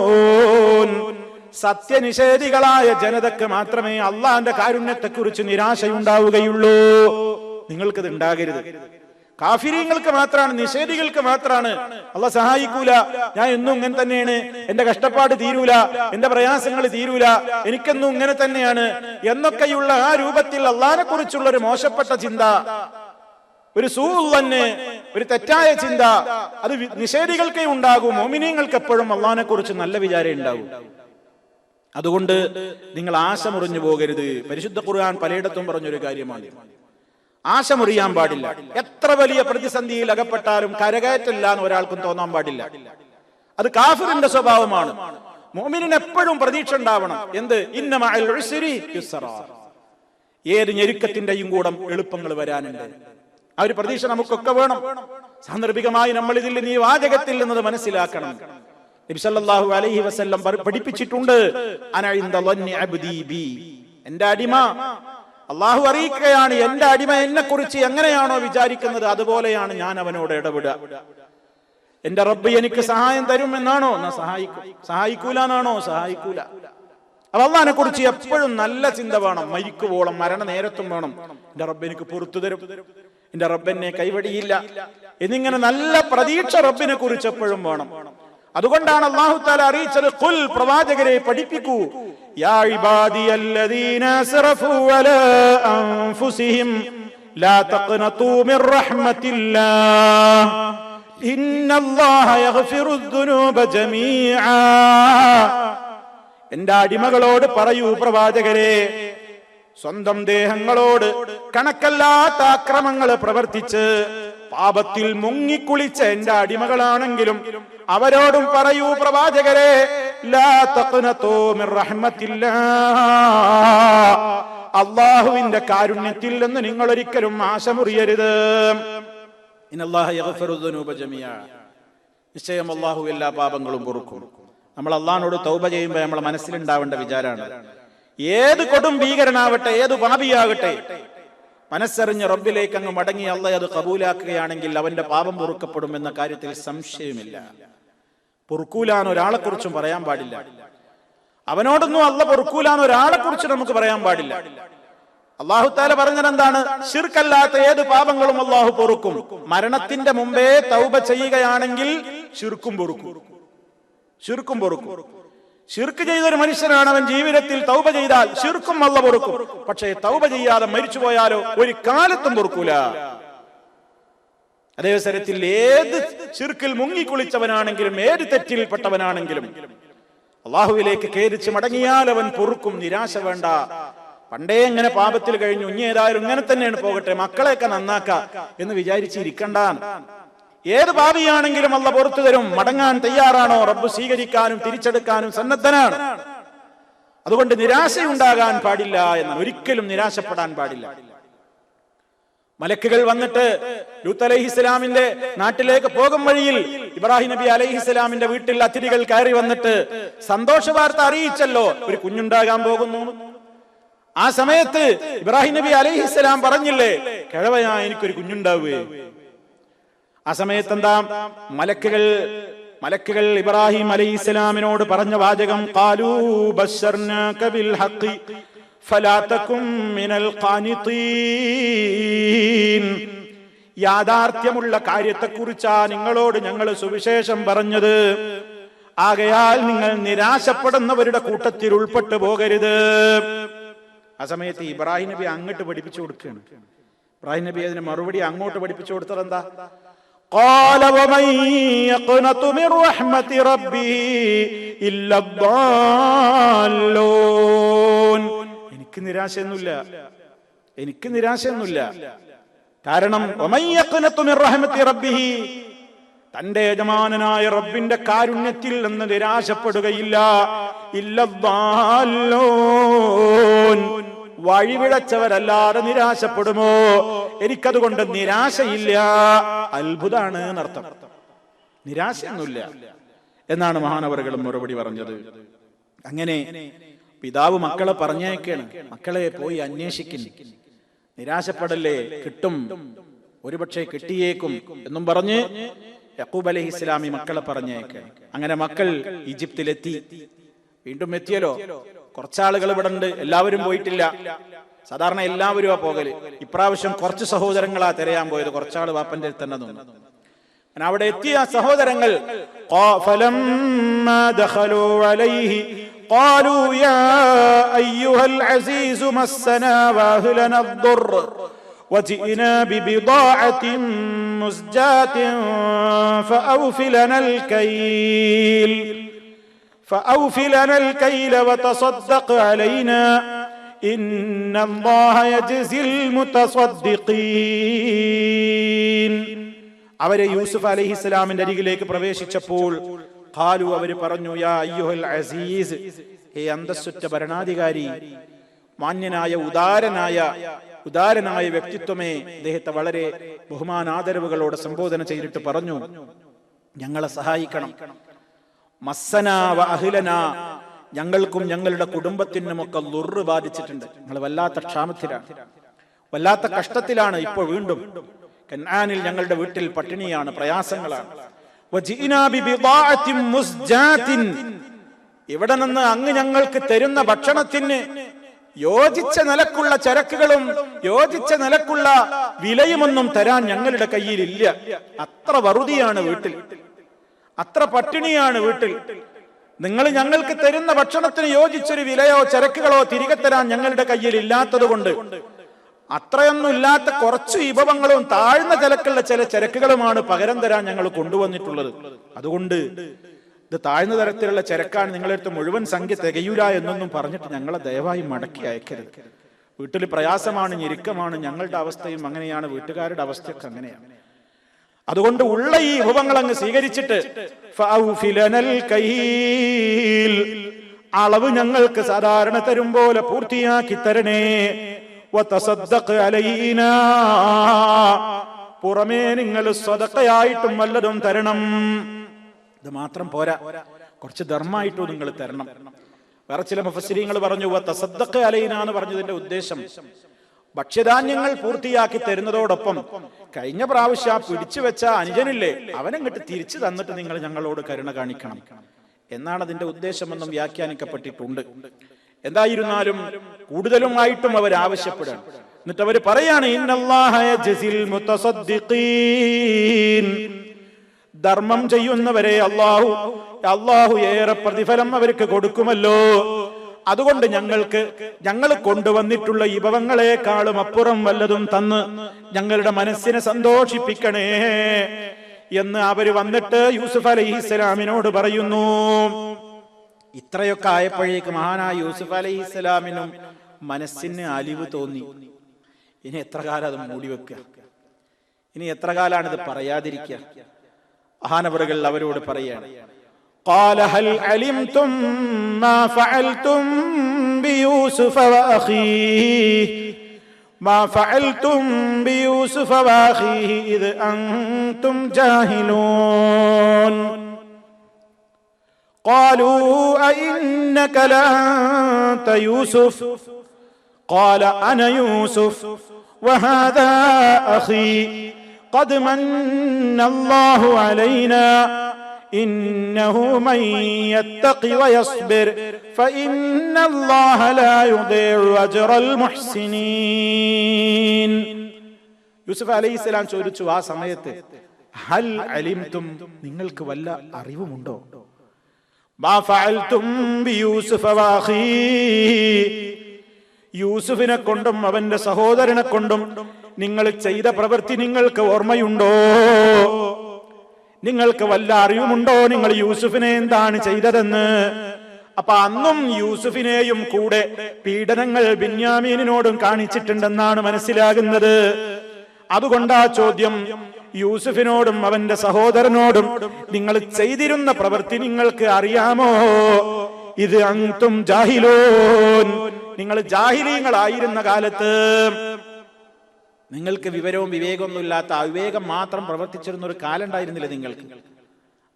സത്യനിഷേധികളായ ജനതക്ക് മാത്രമേ അള്ളാന്റെ കാരുണ്യത്തെക്കുറിച്ച് നിരാശയുണ്ടാവുകയുള്ളൂ. നിങ്ങൾക്കത് ഉണ്ടാകരുത്. കാഫിരീങ്ങൾക്ക് മാത്രമാണ്, നിഷേധികൾക്ക് മാത്രമാണ് അള്ളാഹ് സഹായിക്കൂല, ഞാൻ എന്നും ഇങ്ങനെ തന്നെയാണ്, എന്റെ കഷ്ടപ്പാട് തീരൂല, എന്റെ പ്രയാസങ്ങൾ തീരൂല, എനിക്കെന്നും ഇങ്ങനെ തന്നെയാണ് എന്നൊക്കെയുള്ള ആ രൂപത്തിൽ അള്ളാഹിനെ കുറിച്ചുള്ള ഒരു മോശപ്പെട്ട ചിന്ത, ഒരു സൂഅന്നെ, ഒരു തെറ്റായ ചിന്ത, അത് നിഷേധികൾക്കേ ഉണ്ടാകൂ. മുഅ്മിനീങ്ങൾക്ക് എപ്പോഴും അള്ളാഹിനെ കുറിച്ച് നല്ല വിചാരം ഉണ്ടാകും. അതുകൊണ്ട് നിങ്ങൾ ആശ മുറിഞ്ഞു പോകരുത്. പരിശുദ്ധ ഖുർആൻ പലയിടത്തും പറഞ്ഞൊരു കാര്യമാണ്, ആശ മുറിയാൻ പാടില്ല. എത്ര വലിയ പ്രതിസന്ധിയിൽ അകപ്പെട്ടാലും കരകയറ്റില്ല എന്ന് ഒരാൾക്കും തോന്നാൻ പാടില്ല. അത് കാഫിറിന്റെ സ്വഭാവമാണ്. മുഅ്മിനിന് എപ്പോഴും പ്രതീക്ഷ ഉണ്ടാവണം. എന്ത്? ഇന്ന മഅൽ ഉസ്രി യുസ്റാ, ഏത് ഞെരുക്കത്തിന്റെയും കൂടെ എളുപ്പങ്ങൾ വരാനുണ്ട്. ആ ഒരു പ്രതീക്ഷ നമുക്കൊക്കെ വേണം. സാന്ദർഭികമായി നമ്മൾ ഇതിൽ ഈ വാചകത്തിൽ നിന്നത് മനസ്സിലാക്കണം. നബി സല്ലല്ലാഹു അലൈഹി വസല്ലം പഠിപ്പിച്ചിട്ടുണ്ട്, അന ഇൻദ ളന്നി അബ്ദി ബി, എന്റെ അടിമ, അള്ളാഹു അറിയിക്കുകയാണ്, എന്റെ അടിമ എന്നെ കുറിച്ച് എങ്ങനെയാണോ വിചാരിക്കുന്നത് അതുപോലെയാണ് ഞാൻ അവനോട് ഇടപെടുക. എന്റെ റബ്ബ് എനിക്ക് സഹായം തരുമെന്നാണോ? എന്നാ സഹായിക്കും. സഹായിക്കൂല എന്നാണോ? സഹായിക്കൂല. അപ്പൊ അള്ളാഹിനെ കുറിച്ച് എപ്പോഴും നല്ല ചിന്ത വേണം. മരിക്കുവോളം, മരണ നേരത്തും വേണം, എന്റെ റബ്ബ് എനിക്ക് പുറത്തു തരും, എന്റെ റബ്ബ് എന്നെ കൈവടിയില്ല എന്നിങ്ങനെ നല്ല പ്രതീക്ഷ റബ്ബിനെ കുറിച്ച് എപ്പോഴും വേണം. അതുകൊണ്ടാണ് അല്ലാഹു തആല അറിയിച്ചത്, ഖുൽ, പ്രവാചകരെ പഠിപ്പിക്കൂ, യാ ഇബാദിയല്ലദീന അസ്റഫു അലാ അൻഫുസിഹിം ലാ തഖ്നതു മിർ റഹ്മത്തില്ലാഹ് ഇന്നല്ലാഹ യഗ്ഫിറുദ് ദുനൂബ ജമീആ. എന്റെ അടിമകളോട് പറയൂ പ്രവാചകരെ, സ്വന്തം ദേഹങ്ങളോട് കണക്കല്ലാത്ത അക്രമങ്ങൾ പ്രവർത്തിച്ച് പാപത്തിൽ മുങ്ങിക്കുളിച്ച എന്റെ അടിമകളാണെങ്കിലും അവരോടും പറയൂ പ്രവാചകരെ, ലാ തഖ്നതു മിർ റഹ്മത്തില്ലാഹ്, അല്ലാഹുവിന്റെ കാരുണ്യത്തിൽ നിന്ന് നിങ്ങൾ ഒരിക്കലും ആശ മുറിയരുത്. ഇന്നല്ലാഹ യഗ്ഫിറു ദുനൂബ ജമീഅ, നിശ്ചയം അല്ലാഹു എല്ലാ പാപങ്ങളും പൊറുക്കും. നമ്മൾ അല്ലാഹുവോട് തൗബ ചെയ്യുമ്പോൾ നമ്മളെ മനസ്സിലുണ്ടാവേണ്ട വിചാരമാണ്, ഏത് കൊടും ഭീകരനാവട്ടെ, ഏത് പാപിയാകട്ടെ, മനസ്സറിഞ്ഞ് റബ്ബിലേക്ക് അങ്ങ് മടങ്ങി അല്ലാഹ് അത് കബൂലാക്കുകയാണെങ്കിൽ അവന്റെ പാപം പൊറുക്കപ്പെടുമെന്ന കാര്യത്തിൽ സംശയമില്ല. പൊറുക്കൂലാന്ന് ഒരാളെ കുറിച്ചും പറയാൻ പാടില്ല. അവനോടൊന്നും അല്ലാഹ് പൊറുക്കൂലാന്ന് ഒരാളെ കുറിച്ച് നമുക്ക് പറയാൻ പാടില്ല. അല്ലാഹു തആല പറഞ്ഞത് എന്താണ്? ശിർക്കല്ലാത്ത ഏത് പാപങ്ങളും അല്ലാഹു പൊറുക്കും. മരണത്തിന്റെ മുമ്പേ തൗബ ചെയ്യുകയാണെങ്കിൽ ശിർക്കും പൊറുക്കും. ശിർക്കും പൊറുക്കും. ശിർക്ക് ചെയ്തൊരു മനുഷ്യനാണ് അവൻ ജീവിതത്തിൽ തൗബ ചെയ്താൽ ശിർക്കും അല്ലാഹു പൊറുക്കും. പക്ഷേ തൗബ ചെയ്യാതെ മരിച്ചു പോയാലോ ഒരു കാലത്തും പൊറുക്കൂല. അതേവസരത്തിൽ ഏത് ശിർക്കിൽ മുങ്ങിക്കുളിച്ചവനാണെങ്കിലും ഏത് തെറ്റിൽപ്പെട്ടവനാണെങ്കിലും അല്ലാഹുവിലേക്ക് ഖേദിച്ച് മടങ്ങിയാൽ അവൻ പൊറുക്കും. നിരാശ വേണ്ട. പണ്ടേ എങ്ങനെ പാപത്തിൽ കഴിഞ്ഞു, ഇനി ഏതായാലും ഇങ്ങനെ തന്നെയാണ് പോകട്ടെ, മക്കളെയൊക്കെ നന്നാക്ക എന്ന് വിചാരിച്ചിരിക്കണ്ട. ഏത് പാപിയാണെങ്കിലും അല്ലാഹു പുറത്തു തരും. മടങ്ങാൻ തയ്യാറാണോ? റബ്ബ് സ്വീകരിക്കാനും തിരിച്ചെടുക്കാനും സന്നദ്ധനാണ്. അതുകൊണ്ട് നിരാശയുണ്ടാകാൻ പാടില്ല എന്ന്, ഒരിക്കലും നിരാശപ്പെടാൻ പാടില്ല. മലക്കുകൾ വന്നിട്ട് ലൂത്ത് അലൈഹിസ്സലാമിന്റെ നാട്ടിലേക്ക് പോകും വഴിയിൽ ഇബ്രാഹിം നബി അലൈഹിസ്സലാമിന്റെ വീട്ടിൽ അതിഥികൾ കയറി വന്നിട്ട് സന്തോഷ വാർത്ത അറിയിച്ചല്ലോ, ഒരു കുഞ്ഞുണ്ടാകാൻ പോകുന്നു. ആ സമയത്ത് ഇബ്രാഹിം നബി അലൈഹിസ്സലാം പറഞ്ഞില്ലേ, കിഴവയാ എനിക്കൊരു കുഞ്ഞുണ്ടാവുകയെ. ആ സമയത്ത് എന്താ മലക്കുകൾ ഇബ്രാഹിം അലൈഹിസ്സലാമിനോട് പറഞ്ഞ വാചകം, ഖാലൂ ബശ്ശർനാക ബിൽ ഹഖ് ഫലാ തകും മിനൽ ഖാനിതീൻ. യാഥാർത്ഥ്യമുള്ള കാര്യത്തെക്കുറിച്ചാ നിങ്ങളോട് ഞങ്ങൾ സുവിശേഷം പറഞ്ഞത്. ആകയാൽ നിങ്ങൾ നിരാശപ്പെടുന്നവരുടെ കൂട്ടത്തിൽ ഉൾപ്പെട്ടു പോകരുത്. ആ സമയത്ത് ഇബ്രാഹിം നബി അങ്ങോട്ട് പഠിപ്പിച്ചു കൊടുക്കുകയാണ്. ഇബ്രാഹിം നബി അതിന് മറുപടി അങ്ങോട്ട് പഠിപ്പിച്ചു കൊടുത്തത് എന്താ? ഖാല വമൻ യഖ്നതു മിർ റഹ്മതി റബ്ബിഹി ഇല്ലാ ദ്ദാല്ലൂൻ. എനിക്ക് നിരാശയൊന്നുമില്ല. കാരണം വമൻ യഖ്നതു മിർ റഹ്മതി റബ്ബിഹി, തന്റെ യജമാനനായ റബ്ബിന്റെ കാരുണ്യത്തിൽ നിന്ന് നിരാശപ്പെടുകയില്ല. ഇല്ലാ ദ്ദാല്ലൂൻ, വഴിവിഴച്ചവരല്ലാതെ നിരാശപ്പെടുമോ? എനിക്കതുകൊണ്ട് നിരാശയില്ല. അത്ഭുതാണ് എന്നർത്ഥം. നിരാശയൊന്നുമില്ല എന്നാണ് മഹാനവറുകളും മറുപടി പറഞ്ഞത്. അങ്ങനെ പിതാവ് മക്കളെ പറഞ്ഞേക്കാണ്, മക്കളെ പോയി അന്വേഷിക്കുന്നു, നിരാശപ്പെടല്ലേ, കിട്ടും, ഒരുപക്ഷെ കിട്ടിയേക്കും എന്നും പറഞ്ഞ് യഖൂബ് അലൈഹിസ്സലാമി മക്കളെ പറഞ്ഞേക്കാണ്. അങ്ങനെ മക്കൾ ഈജിപ്തിലെത്തി. വീണ്ടും എത്തിയല്ലോ, കുറച്ചാളുകൾ ഇവിടെ ഉണ്ട്, എല്ലാവരും പോയിട്ടില്ല. സാധാരണ എല്ലാവരും ആ പോകല്. ഇപ്രാവശ്യം കുറച്ച് സഹോദരങ്ങളാ തിരയാൻ പോയത്, കുറച്ചാള് വാപ്പന്റെ അടുത്ത് തന്നെ നിന്നു. അവിടെ എത്തിയ സഹോദരങ്ങൾ فلما دخلوا عليه قالوا يا أيها العزيز مسنا وأهلنا الضر وجئنا ببضاعة مزجاة فأوف لنا الكيل وتصدق علينا إن الله يجزي المتصدقين. അവരെ യൂസുഫ് അലൈഹിസ്സലാമിന്റെ അരികിലേക്ക് പ്രവേശിച്ചപ്പോൾ ഖാലു, അവര് പറഞ്ഞു, യാ അയ്യുഹൽ അസീസ്, ഹേ അന്തസ്സുറ്റ ഭരണാധികാരി, മാന്യനായ ഉദാരനായ വ്യക്തിത്വമേ. അദ്ദേഹത്തെ വളരെ ബഹുമാനാദരവുകളോടെ സംബോധന ചെയ്തിട്ട് പറഞ്ഞു, ഞങ്ങളെ സഹായിക്കണം. മസ്സനാ വ അഹ്ലനാ, ഞങ്ങൾക്കും ഞങ്ങളുടെ കുടുംബത്തിനുമൊക്കെ ദുർറ് ബാധിച്ചിട്ടുണ്ട്. ഞങ്ങൾ വല്ലാത്ത ക്ഷാമത്തിലാണ്, വല്ലാത്ത കഷ്ടത്തിലാണ്. ഇപ്പോൾ വീണ്ടും കനാനിൽ ഞങ്ങളുടെ വീട്ടിൽ പട്ടിണിയാണ്, പ്രയാസങ്ങളാണ്. ഇവിടെ നിന്ന് അങ്ങ് ഞങ്ങൾക്ക് തരുന്ന ഭക്ഷണത്തിന് യോജിച്ച നിലക്കുള്ള ചരക്കുകളും യോജിച്ച നിലക്കുള്ള വിലയുമൊന്നും തരാൻ ഞങ്ങളുടെ കയ്യിലില്ല. അത്ര വറുതിയാണ് വീട്ടിൽ, അത്ര പട്ടിണിയാണ് വീട്ടിൽ. നിങ്ങൾ ഞങ്ങൾക്ക് തരുന്ന ഭക്ഷണത്തിന് യോജിച്ചൊരു വിലയോ ചരക്കുകളോ തിരികെ തരാൻ ഞങ്ങളുടെ കയ്യിൽ ഇല്ലാത്തത് കൊണ്ട് അത്രയൊന്നും ഇല്ലാത്ത കുറച്ച് വിഭവങ്ങളും താഴ്ന്ന നിലക്കുള്ള ചില ചരക്കുകളുമാണ് പകരം തരാൻ ഞങ്ങൾ കൊണ്ടുവന്നിട്ടുള്ളത്. അതുകൊണ്ട് ഇത് താഴ്ന്ന തരത്തിലുള്ള ചരക്കാണ്, നിങ്ങളെടുത്ത് മുഴുവൻ സംഖ്യ തികയൂല എന്നൊന്നും പറഞ്ഞിട്ട് ഞങ്ങളെ ദയവായി മടക്കി അയക്കരുത്. വീട്ടിൽ പ്രയാസമാണ്, ഞെരുക്കമാണ്, ഞങ്ങളുടെ അവസ്ഥയും അങ്ങനെയാണ്, വീട്ടുകാരുടെ അവസ്ഥയൊക്കെ അങ്ങനെയാണ്. അതുകൊണ്ട് ഉള്ള ഈ വിഭവങ്ങൾ അങ്ങ് സ്വീകരിച്ചിട്ട് അളവ് ഞങ്ങൾക്ക് സാധാരണ തരും പോലെ പൂർത്തിയാക്കി തരണേ. പുറമേ നിങ്ങൾ സ്വതക്കയായിട്ടും വല്ലതും തരണം. ഇത് മാത്രം പോരാ, കുറച്ച് ധർമ്മമായിട്ടും നിങ്ങൾ തരണം. വേറെ ചില മുഫസ്സിരീങ്ങൾ പറഞ്ഞു തസദ്ദഖ അലൈനാ എന്ന് പറഞ്ഞതിന്റെ ഉദ്ദേശം ഭക്ഷ്യധാന്യങ്ങൾ പൂർത്തിയാക്കി തരുന്നതോടൊപ്പം കഴിഞ്ഞ പ്രാവശ്യം പിടിച്ചു വെച്ച അനുജനില്ലേ, അവനങ്ങോട്ട് തിരിച്ചു തന്നിട്ട് നിങ്ങൾ ഞങ്ങളോട് കരുണ കാണിക്കണം എന്നാണ് അതിന്റെ ഉദ്ദേശമെന്നും വ്യാഖ്യാനിക്കപ്പെട്ടിട്ടുണ്ട്. എന്തായിരുന്നാലും കൂടുതലുമായിട്ടും അവർ ആവശ്യപ്പെടാൻ. എന്നിട്ട് അവർ പറയാണ്, ഇന്നല്ലാഹ യജ്സിൽ മുതസദ്ദിഖീൻ, ധർമ്മം ചെയ്യുന്നവരെ അല്ലാഹു ഏറെ പ്രതിഫലം അവർക്ക് കൊടുക്കുമല്ലോ. അതുകൊണ്ട് ഞങ്ങൾ കൊണ്ടുവന്നിട്ടുള്ള വിഭവങ്ങളെക്കാളും അപ്പുറം വല്ലതും തന്ന് ഞങ്ങളുടെ മനസ്സിനെ സന്തോഷിപ്പിക്കണേ എന്ന് അവര് വന്നിട്ട് യൂസുഫ് അലൈഹിസ്സലാമിനോട് പറയുന്നു. ഇത്രയൊക്കെ ആയപ്പോഴേക്ക് മഹാനായ യൂസുഫ് അലൈഹിസ്സലാമിനും മനസ്സിന് അലിവ് തോന്നി. ഇനി എത്ര കാലം അത് മൂടി വെക്കുക, ഇനി എത്ര കാലാണിത് പറയാതിരിക്കുക? മഹാനവറുകൾ അവരോട് പറയാണ്, قال هل علمتم ما فعلتم بيوسف وأخيه إذ أنتم جاهلون قالوا أئنك لأنت يوسف قال أنا يوسف وهذا أخي قد من الله علينا إنه من يتق ويصبر فإن الله لا يضيع أجر المحسنين. യൂസുഫ് അലൈഹിസ്സലാം ചോദിച്ചു ആ സമയത്ത്, ഹൽ അലിംതും, നിങ്ങൾക്ക് വല്ല അറിവുമുണ്ടോ? മാ ഫഅൽതും ബിയൂസുഫ വഅഖീ, യൂസുഫിനെ കൊണ്ടും അവന്റെ സഹോദരനെ കൊണ്ടും നിങ്ങൾ ചെയ്ത പ്രവൃത്തി നിങ്ങൾക്ക് ഓർമ്മയുണ്ടോ? നിങ്ങൾക്ക് വല്ല അറിവുമുണ്ടോ നിങ്ങൾ യൂസുഫിനെ എന്താണ് ചെയ്തതെന്ന്? അപ്പൊ അന്നും യൂസുഫിനെയും കൂടെ പീഡനങ്ങൾ ബിന്യാമീനോടും കാണിച്ചിട്ടുണ്ടെന്നാണ് മനസ്സിലാകുന്നത്. അതുകൊണ്ട് ആ ചോദ്യം യൂസുഫിനോടും അവന്റെ സഹോദരനോടും നിങ്ങൾ ചെയ്തിരുന്ന പ്രവൃത്തി നിങ്ങൾക്ക് അറിയാമോ? ഇത് അൻതും ജാഹിലൂൻ, നിങ്ങൾ ജാഹിലീങ്ങളായിരുന്ന കാലത്ത് നിങ്ങൾക്ക് വിവരവും വിവേകമൊന്നും ഇല്ലാത്ത അവിവേകം മാത്രം പ്രവർത്തിച്ചിരുന്ന ഒരു കാലം ഉണ്ടായിരുന്നില്ല നിങ്ങൾക്ക്.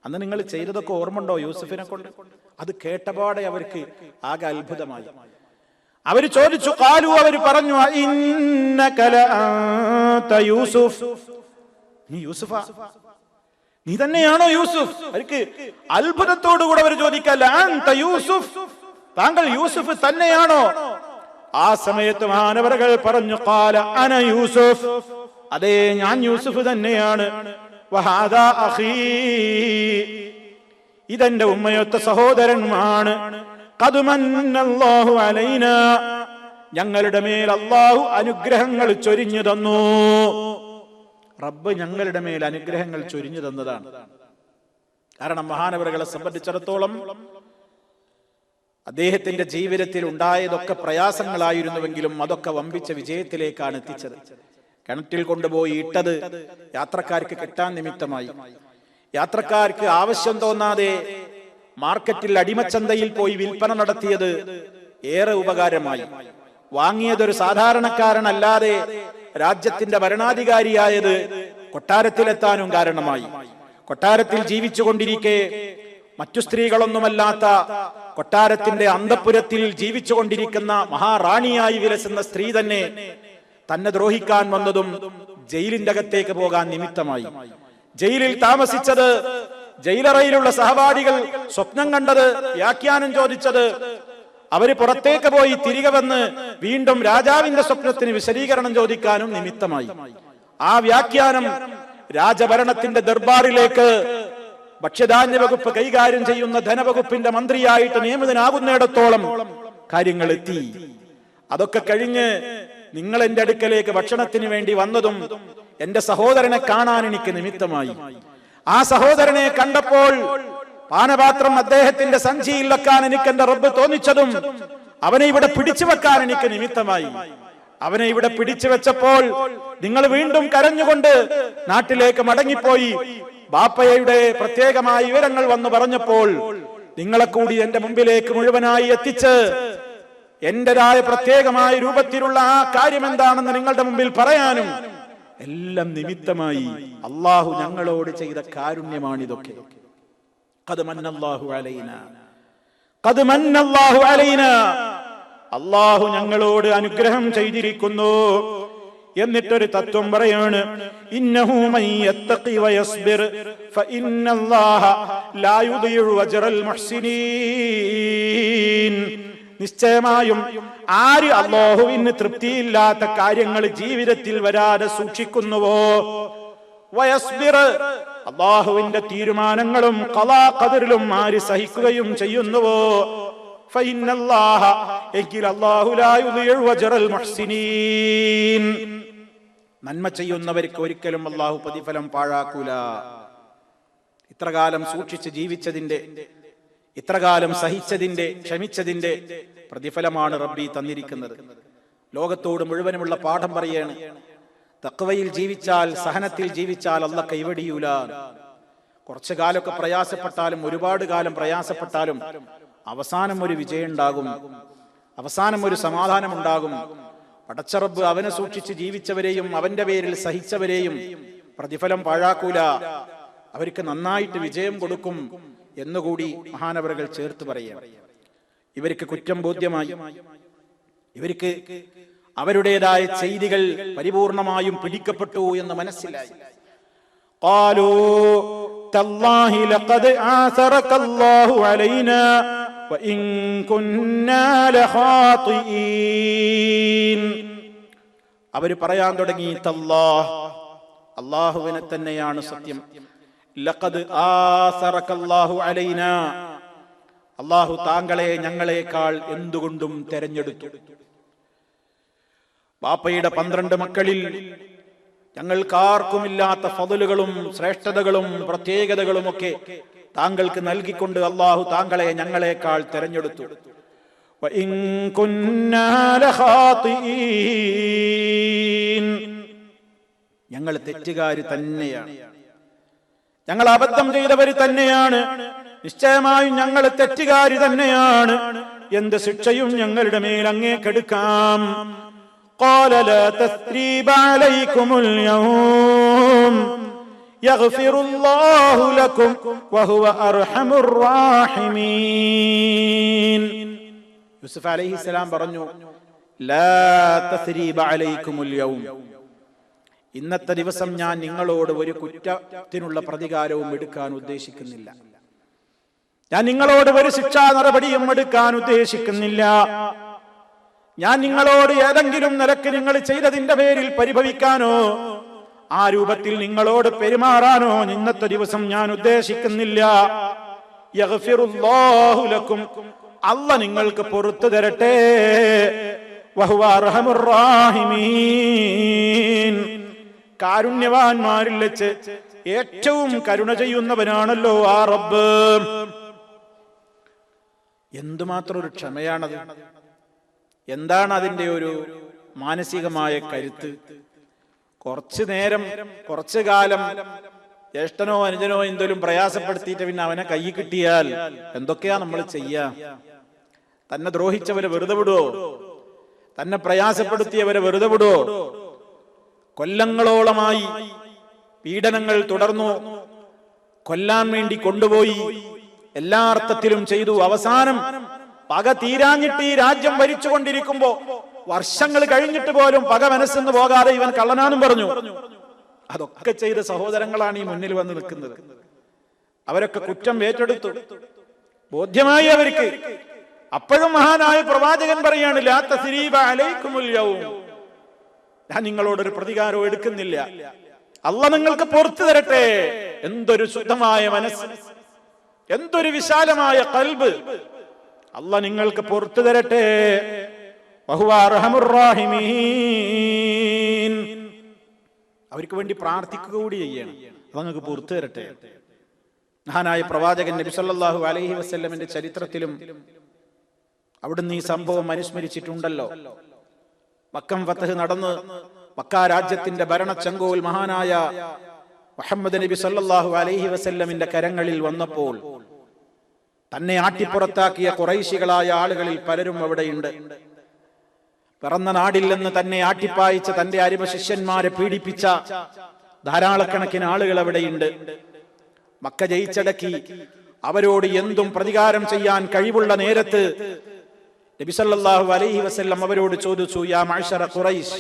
അന്ന് നിങ്ങൾ ചെയ്തതൊക്കെ ഓർമ്മയുണ്ടോ യൂസുഫിനെ കൊണ്ട്? അത് കേട്ടപാടെ അവർക്ക് ആകെ അത്ഭുതമായി. അവര് ചോദിച്ചു, ഖാലു, അവര് പറഞ്ഞു, ഇന്നക ലഅൻത യൂസുഫ്, നീ യൂസുഫാ? നീ തന്നെയാണോ യൂസുഫ്? അവർക്ക് അത്ഭുതത്തോടുകൂടെ അവർ ചോദിക്കല്ല, അൻത യൂസുഫ്, താങ്കൾ യൂസുഫ് തന്നെയാണോ? ആ സമയത്ത് മഹാനവറുകൾ പറഞ്ഞു, ഖാല അന യൂസുഫ്, അതേ ഞാൻ യൂസുഫ് തന്നെയാണ്. വഹാദാ അഖീ, ഇതെന്റെ ഉമ്മയൊത്ത സഹോദരനുമാണ്. ഖദ് മന്നല്ലാഹു അലൈനാ, ഞങ്ങളുടെ മേൽ അല്ലാഹു അനുഗ്രഹങ്ങൾ ചൊരിഞ്ഞു തന്നു. റബ്ബ് ഞങ്ങളുടെ മേൽ അനുഗ്രഹങ്ങൾ ചൊരിഞ്ഞു തന്നതാണ്. കാരണം മഹാനവറുകളെ സംബന്ധിച്ചിടത്തോളം അദ്ദേഹത്തിന്റെ ജീവിതത്തിൽ ഉണ്ടായതൊക്കെ പ്രയാസങ്ങളായിരുന്നുവെങ്കിലും അതൊക്കെ വമ്പിച്ച വിജയത്തിലേക്കാണ് എത്തിച്ചത്. കിണറ്റിൽ കൊണ്ടുപോയി ഇട്ടത് യാത്രക്കാർക്ക് കിട്ടാൻ നിമിത്തമായി. യാത്രക്കാർക്ക് ആവശ്യം തോന്നാതെ മാർക്കറ്റിൽ അടിമച്ചന്തയിൽ പോയി വിൽപ്പന നടത്തിയത് ഏറെ ഉപകാരമായി. വാങ്ങിയതൊരു സാധാരണക്കാരനല്ലാതെ രാജ്യത്തിന്റെ ഭരണാധികാരിയായത് കൊട്ടാരത്തിലെത്താനും കാരണമായി. കൊട്ടാരത്തിൽ ജീവിച്ചുകൊണ്ടിരിക്കെ മറ്റു സ്ത്രീകളൊന്നുമല്ലാത്ത കൊട്ടാരത്തിന്റെ അന്തഃപുരത്തിൽ ജീവിച്ചുകൊണ്ടിരിക്കുന്ന മഹാറാണിയായി വിലസുന്ന സ്ത്രീ തന്നെ തന്നെ ദ്രോഹിക്കാൻ വന്നതും ജയിലിന്റെ അകത്തേക്ക് പോകാൻ നിമിത്തമായി. ജയിലിൽ താമസിച്ചത്, ജയിലറയിലുള്ള സഹപാഠികൾ സ്വപ്നം കണ്ടത്, വ്യാഖ്യാനം ചോദിച്ചത്, അവര് പുറത്തേക്ക് പോയി തിരികെ വന്ന് വീണ്ടും രാജാവിന്റെ സ്വപ്നത്തിന് വിശദീകരണം ചോദിക്കാനും നിമിത്തമായി. ആ വ്യാഖ്യാനം രാജഭരണത്തിന്റെ ദർബാറിലേക്ക് ഭക്ഷ്യധാന്യ വകുപ്പ് കൈകാര്യം ചെയ്യുന്ന ധനവകുപ്പിന്റെ മന്ത്രിയായിട്ട് നിയമിതനാകുന്നിടത്തോളം കാര്യങ്ങൾ എത്തി. അതൊക്കെ കഴിഞ്ഞ് നിങ്ങൾ എന്റെ അടുക്കലേക്ക് ഭക്ഷണത്തിന് വേണ്ടി വന്നതും എന്റെ സഹോദരനെ കാണാൻ എനിക്ക് നിമിത്തമായി. ആ സഹോദരനെ കണ്ടപ്പോൾ പാനപാത്രം അദ്ദേഹത്തിന്റെ സഞ്ചിയിൽ വെക്കാൻ എനിക്ക് എന്റെ റബ്ബ് തോന്നിച്ചതും അവനെ ഇവിടെ പിടിച്ചു വെക്കാൻ എനിക്ക് നിമിത്തമായി. അവനെ ഇവിടെ പിടിച്ചു വെച്ചപ്പോൾ നിങ്ങൾ വീണ്ടും കരഞ്ഞുകൊണ്ട് നാട്ടിലേക്ക് മടങ്ങിപ്പോയി. ബാപ്പയുടെ പ്രത്യേകമായ വിവരങ്ങൾ വന്നു പറഞ്ഞപ്പോൾ നിങ്ങളെ കൂടി എന്റെ മുമ്പിലേക്ക് മുഴുവനായി എത്തിച്ച് എന്റേതായ പ്രത്യേകമായ രൂപത്തിലുള്ള ആ കാര്യം എന്താണെന്ന് നിങ്ങളുടെ മുമ്പിൽ പറയാനും എല്ലാം നിമിത്തമായി അള്ളാഹു ഞങ്ങളോട് ചെയ്ത കാരുണ്യമാണിതൊക്കെ. ഖദ് മന്നല്ലാഹു അലൈനാ, ഖദ് മന്നല്ലാഹു അലൈനാ, അള്ളാഹു ഞങ്ങളോട് അനുഗ്രഹം ചെയ്തിരിക്കുന്നു. എന്നിട്ടൊരു തത്വം പറയാണ്, ഇന്നഹു മൻ യത്തഖി വയസ്ബിർ ഫഇന്നല്ലാഹ ലാ യുദിഉ അജ്റൽ മുഹ്സിനീൻ. നിശ്ചയമായും ആര് അല്ലാഹുവിന് തൃപ്തിയില്ലാത്ത കാര്യങ്ങൾ ജീവിതത്തിൽ വരാതെ സൂക്ഷിക്കുന്നുവോ, വയസ്ബിർ അല്ലാഹുവിന്റെ തീരുമാനങ്ങളും ഖളാ ഖദറിലും ആര് സഹിക്കുകയും ചെയ്യുന്നുവോ, ഫഇന്നല്ലാഹ എങ്കിൽ അല്ലാഹു ലാ യുദിഉ അജ്റൽ മുഹ്സിനീൻ. നന്മ ചെയ്യുന്നവർക്ക് ഒരിക്കലും അല്ലാഹു പ്രതിഫലം പാഴാക്കൂല. ഇത്രകാലം സൂക്ഷിച്ച് ജീവിച്ചതിന്റെ, ഇത്രകാലം സഹിച്ചതിന്റെ, ക്ഷമിച്ചതിന്റെ പ്രതിഫലമാണ് റബ്ബി തന്നിരിക്കുന്നത്. ലോകത്തോട് മുഴുവനുമുള്ള പാഠം പറയാണ്, തഖ്വയിൽ ജീവിച്ചാൽ, സഹനത്തിൽ ജീവിച്ചാൽ അല്ലാഹു കൈവടിയൂല. കുറച്ചു കാലമൊക്കെ പ്രയാസപ്പെട്ടാലും, ഒരുപാട് കാലം പ്രയാസപ്പെട്ടാലും അവസാനം ഒരു വിജയം ഉണ്ടാകും, അവസാനം ഒരു സമാധാനം ഉണ്ടാകും. പടച്ച റബ്ബ് അവനെ സൂക്ഷിച്ച് ജീവിച്ചവരെയും അവന്റെ പേരിൽ സഹിച്ചവരെയും പ്രതിഫലം പാഴാക്കൂല, അവർക്ക് നന്നായിട്ട് വിജയം കൊടുക്കും എന്നുകൂടി മഹാനവറുകൾ ചേർത്ത് പറയാം. ഇവർക്ക് കുറ്റം ബോധ്യമായി, ഇവർക്ക് അവരുടേതായ ചെയ്തികൾ പരിപൂർണമായും പിടിക്കപ്പെട്ടു എന്ന് മനസ്സിലായി. ഖാലൂ തല്ലാഹി ലഖദ് ആസറകല്ലാഹു അലൈനാ വഇൻ കുന്നാ ലഖാതിഈൻ. അവർ പറയാൻ തുടങ്ങി, തല്ലാഹ്, അല്ലാഹുവിനെ തന്നെയാണ് സത്യം. ലഖദ് ആസറകല്ലാഹു അലൈനാ, അല്ലാഹു താങ്കളെ ഞങ്ങളെക്കാൾ എന്തുകൊണ്ടും തെരഞ്ഞെടുത്തു. ബാപ്പയുടെ 12 മക്കളിൽ ഞങ്ങൾക്കാർക്കുമില്ലാത്ത ഫضലുകളും ശ്രേഷ്ഠതകളും പ്രത്യേകതകളും ഒക്കെ താങ്കൾക്ക് നൽകിക്കൊണ്ട് അല്ലാഹു താങ്കളെ ഞങ്ങളെക്കാൾ തെരഞ്ഞെടുത്തു. വഇൻ കുന്നാ ലഖാതിഈൻ, ഞങ്ങൾ തെറ്റുകാർ തന്നെയാണ്, ഞങ്ങൾ അബദ്ധം ചെയ്തവർ തന്നെയാണ്, നിശ്ചയമായും ഞങ്ങൾ തെറ്റുകാർ തന്നെയാണ്. എന്ത് ശിക്ഷയും ഞങ്ങളുടെ മേൽ അങ്ങേക്കെടുക്കാം. قال لا تثريب عليكم اليوم يغفر الله لكم وهو أرحم الراحمين. യൂസുഫ് അലൈഹിസ്സലാം പറഞ്ഞു, ലാ തസ്രീബ അലൈക്കുമുൽ യൗം, ഇന്നത്തെ ദിവസം ഞാൻ നിങ്ങളോട് ഒരു കുറ്റത്തിനുള്ള പ്രതികാരവും എടുക്കാൻ ഉദ്ദേശിക്കുന്നില്ല, ഞാൻ നിങ്ങളോട് ഒരു ശിക്ഷാ നടപടിയും എടുക്കാൻ ഉദ്ദേശിക്കുന്നില്ല. ഞാൻ നിങ്ങളോട് ഏതെങ്കിലും നിലക്ക് നിങ്ങൾ ചെയ്തതിന്റെ പേരിൽ പരിഭവിക്കാനോ ആ രൂപത്തിൽ നിങ്ങളോട് പെരുമാറാനോ ഇന്നത്തെ ദിവസം ഞാൻ ഉദ്ദേശിക്കുന്നില്ല. യഗ്ഫിറുല്ലാഹു ലക്കും, അല്ലാഹ് നിങ്ങൾക്ക് പുറത്തു തരട്ടെ. വഹുവ അർഹമുർ റഹീമീൻ, കാരുണ്യവാന്മാരിൽ വെച്ച് ഏറ്റവും കരുണ ചെയ്യുന്നവനാണല്ലോ ആ റബ്ബ്. എന്തുമാത്രം ഒരു ക്ഷമയാണത്! എന്താണ് അതിന്റെ ഒരു മാനസികമായ കരുത്ത്! കുറച്ചു നേരം, കുറച്ചു കാലം ജ്യേഷ്ഠനോ അനുജനോ എന്തെങ്കിലും പ്രയാസപ്പെടുത്തിയിട്ട് പിന്നെ അവനെ കൈ കിട്ടിയാൽ എന്തൊക്കെയാ നമ്മൾ ചെയ്യാ? തന്നെ ദ്രോഹിച്ചവരെ വെറുതെ വിടുവോ? തന്നെ പ്രയാസപ്പെടുത്തിയവരെ വെറുതെ വിടുവോ? കൊല്ലങ്ങളോളമായി പീഡനങ്ങൾ തുടർന്നു, കൊല്ലാൻ വേണ്ടി കൊണ്ടുപോയി, എല്ലാ അർത്ഥത്തിലും ചെയ്തു. അവസാനം പക തീരാഞ്ഞിട്ട് ഈ രാജ്യം ഭരിച്ചുകൊണ്ടിരിക്കുമ്പോ വർഷങ്ങൾ കഴിഞ്ഞിട്ട് പോലും പക മനസ്സെന്ന് പോകാതെ ഇവൻ കള്ളനാനും പറഞ്ഞു. അതൊക്കെ ചെയ്ത സഹോദരങ്ങളാണ് ഈ മുന്നിൽ വന്ന് നിൽക്കുന്നത്. അവരൊക്കെ കുറ്റം ഏറ്റെടുത്തു, ബോധ്യമായി അവർക്ക്. അപ്പോഴും മഹാനായ പ്രവാചകൻ പറയാണ്, ലാ തസ്രീബ അലൈക്കുമുൽ യൗം, ഞാൻ നിങ്ങളോടൊരു പ്രതികാരവും എടുക്കുന്നില്ല, അല്ലാഹ് നിങ്ങൾക്ക് പുറത്തു തരട്ടെ. എന്തൊരു ശുദ്ധമായ മനസ്സ്, എന്തൊരു വിശാലമായ ഖൽബ്! അല്ലാഹ് നിങ്ങൾക്ക് പുറത്തു തരട്ടെ. വഹുവ അർഹമുർ റഹീമീൻ, അവർക്ക് വേണ്ടി പ്രാർത്ഥിക്കുക കൂടി ചെയ്യണം, അതങ്ങൾക്ക് പുറത്തു തരട്ടെ. മഹാനായ പ്രവാചകൻ നബി സല്ലല്ലാഹു അലൈഹി വസല്ലമിന്റെ ചരിത്രത്തിലും അവിടുന്ന് ഈ സംഭവം അനുസ്മരിച്ചിട്ടുണ്ടല്ലോ. മക്കം ഫത്ഹ് നടന്ന് മക്ക രാജ്യത്തിന്റെ ഭരണ ചെങ്കോൽ മഹാനായ മുഹമ്മദ് നബി സല്ലല്ലാഹു അലൈഹി വസല്ലമിന്റെ കരങ്ങളിൽ വന്നപ്പോൾ തന്നെ ആട്ടിപ്പുറത്താക്കിയ ഖുറൈശികളായ ആളുകളിൽ പലരും അവിടെയുണ്ട്. പിറന്ന നാടിൽ നിന്ന് തന്നെ ആട്ടിപ്പായിച്ച തന്റെ അരിമ ശിഷ്യന്മാരെ പീഡിപ്പിച്ച ധാരാളക്കണക്കിന് ആളുകൾ അവിടെയുണ്ട്. മക്ക ജയിച്ചടക്കി അവരോട് എന്തും പ്രതികാരം ചെയ്യാൻ കഴിവുള്ള നേരത്ത് നബി സല്ലല്ലാഹു അലൈഹി വസല്ലം അവരോട് ചോദിച്ചു, യാ മഅ്ശറ ഖുറൈശ്,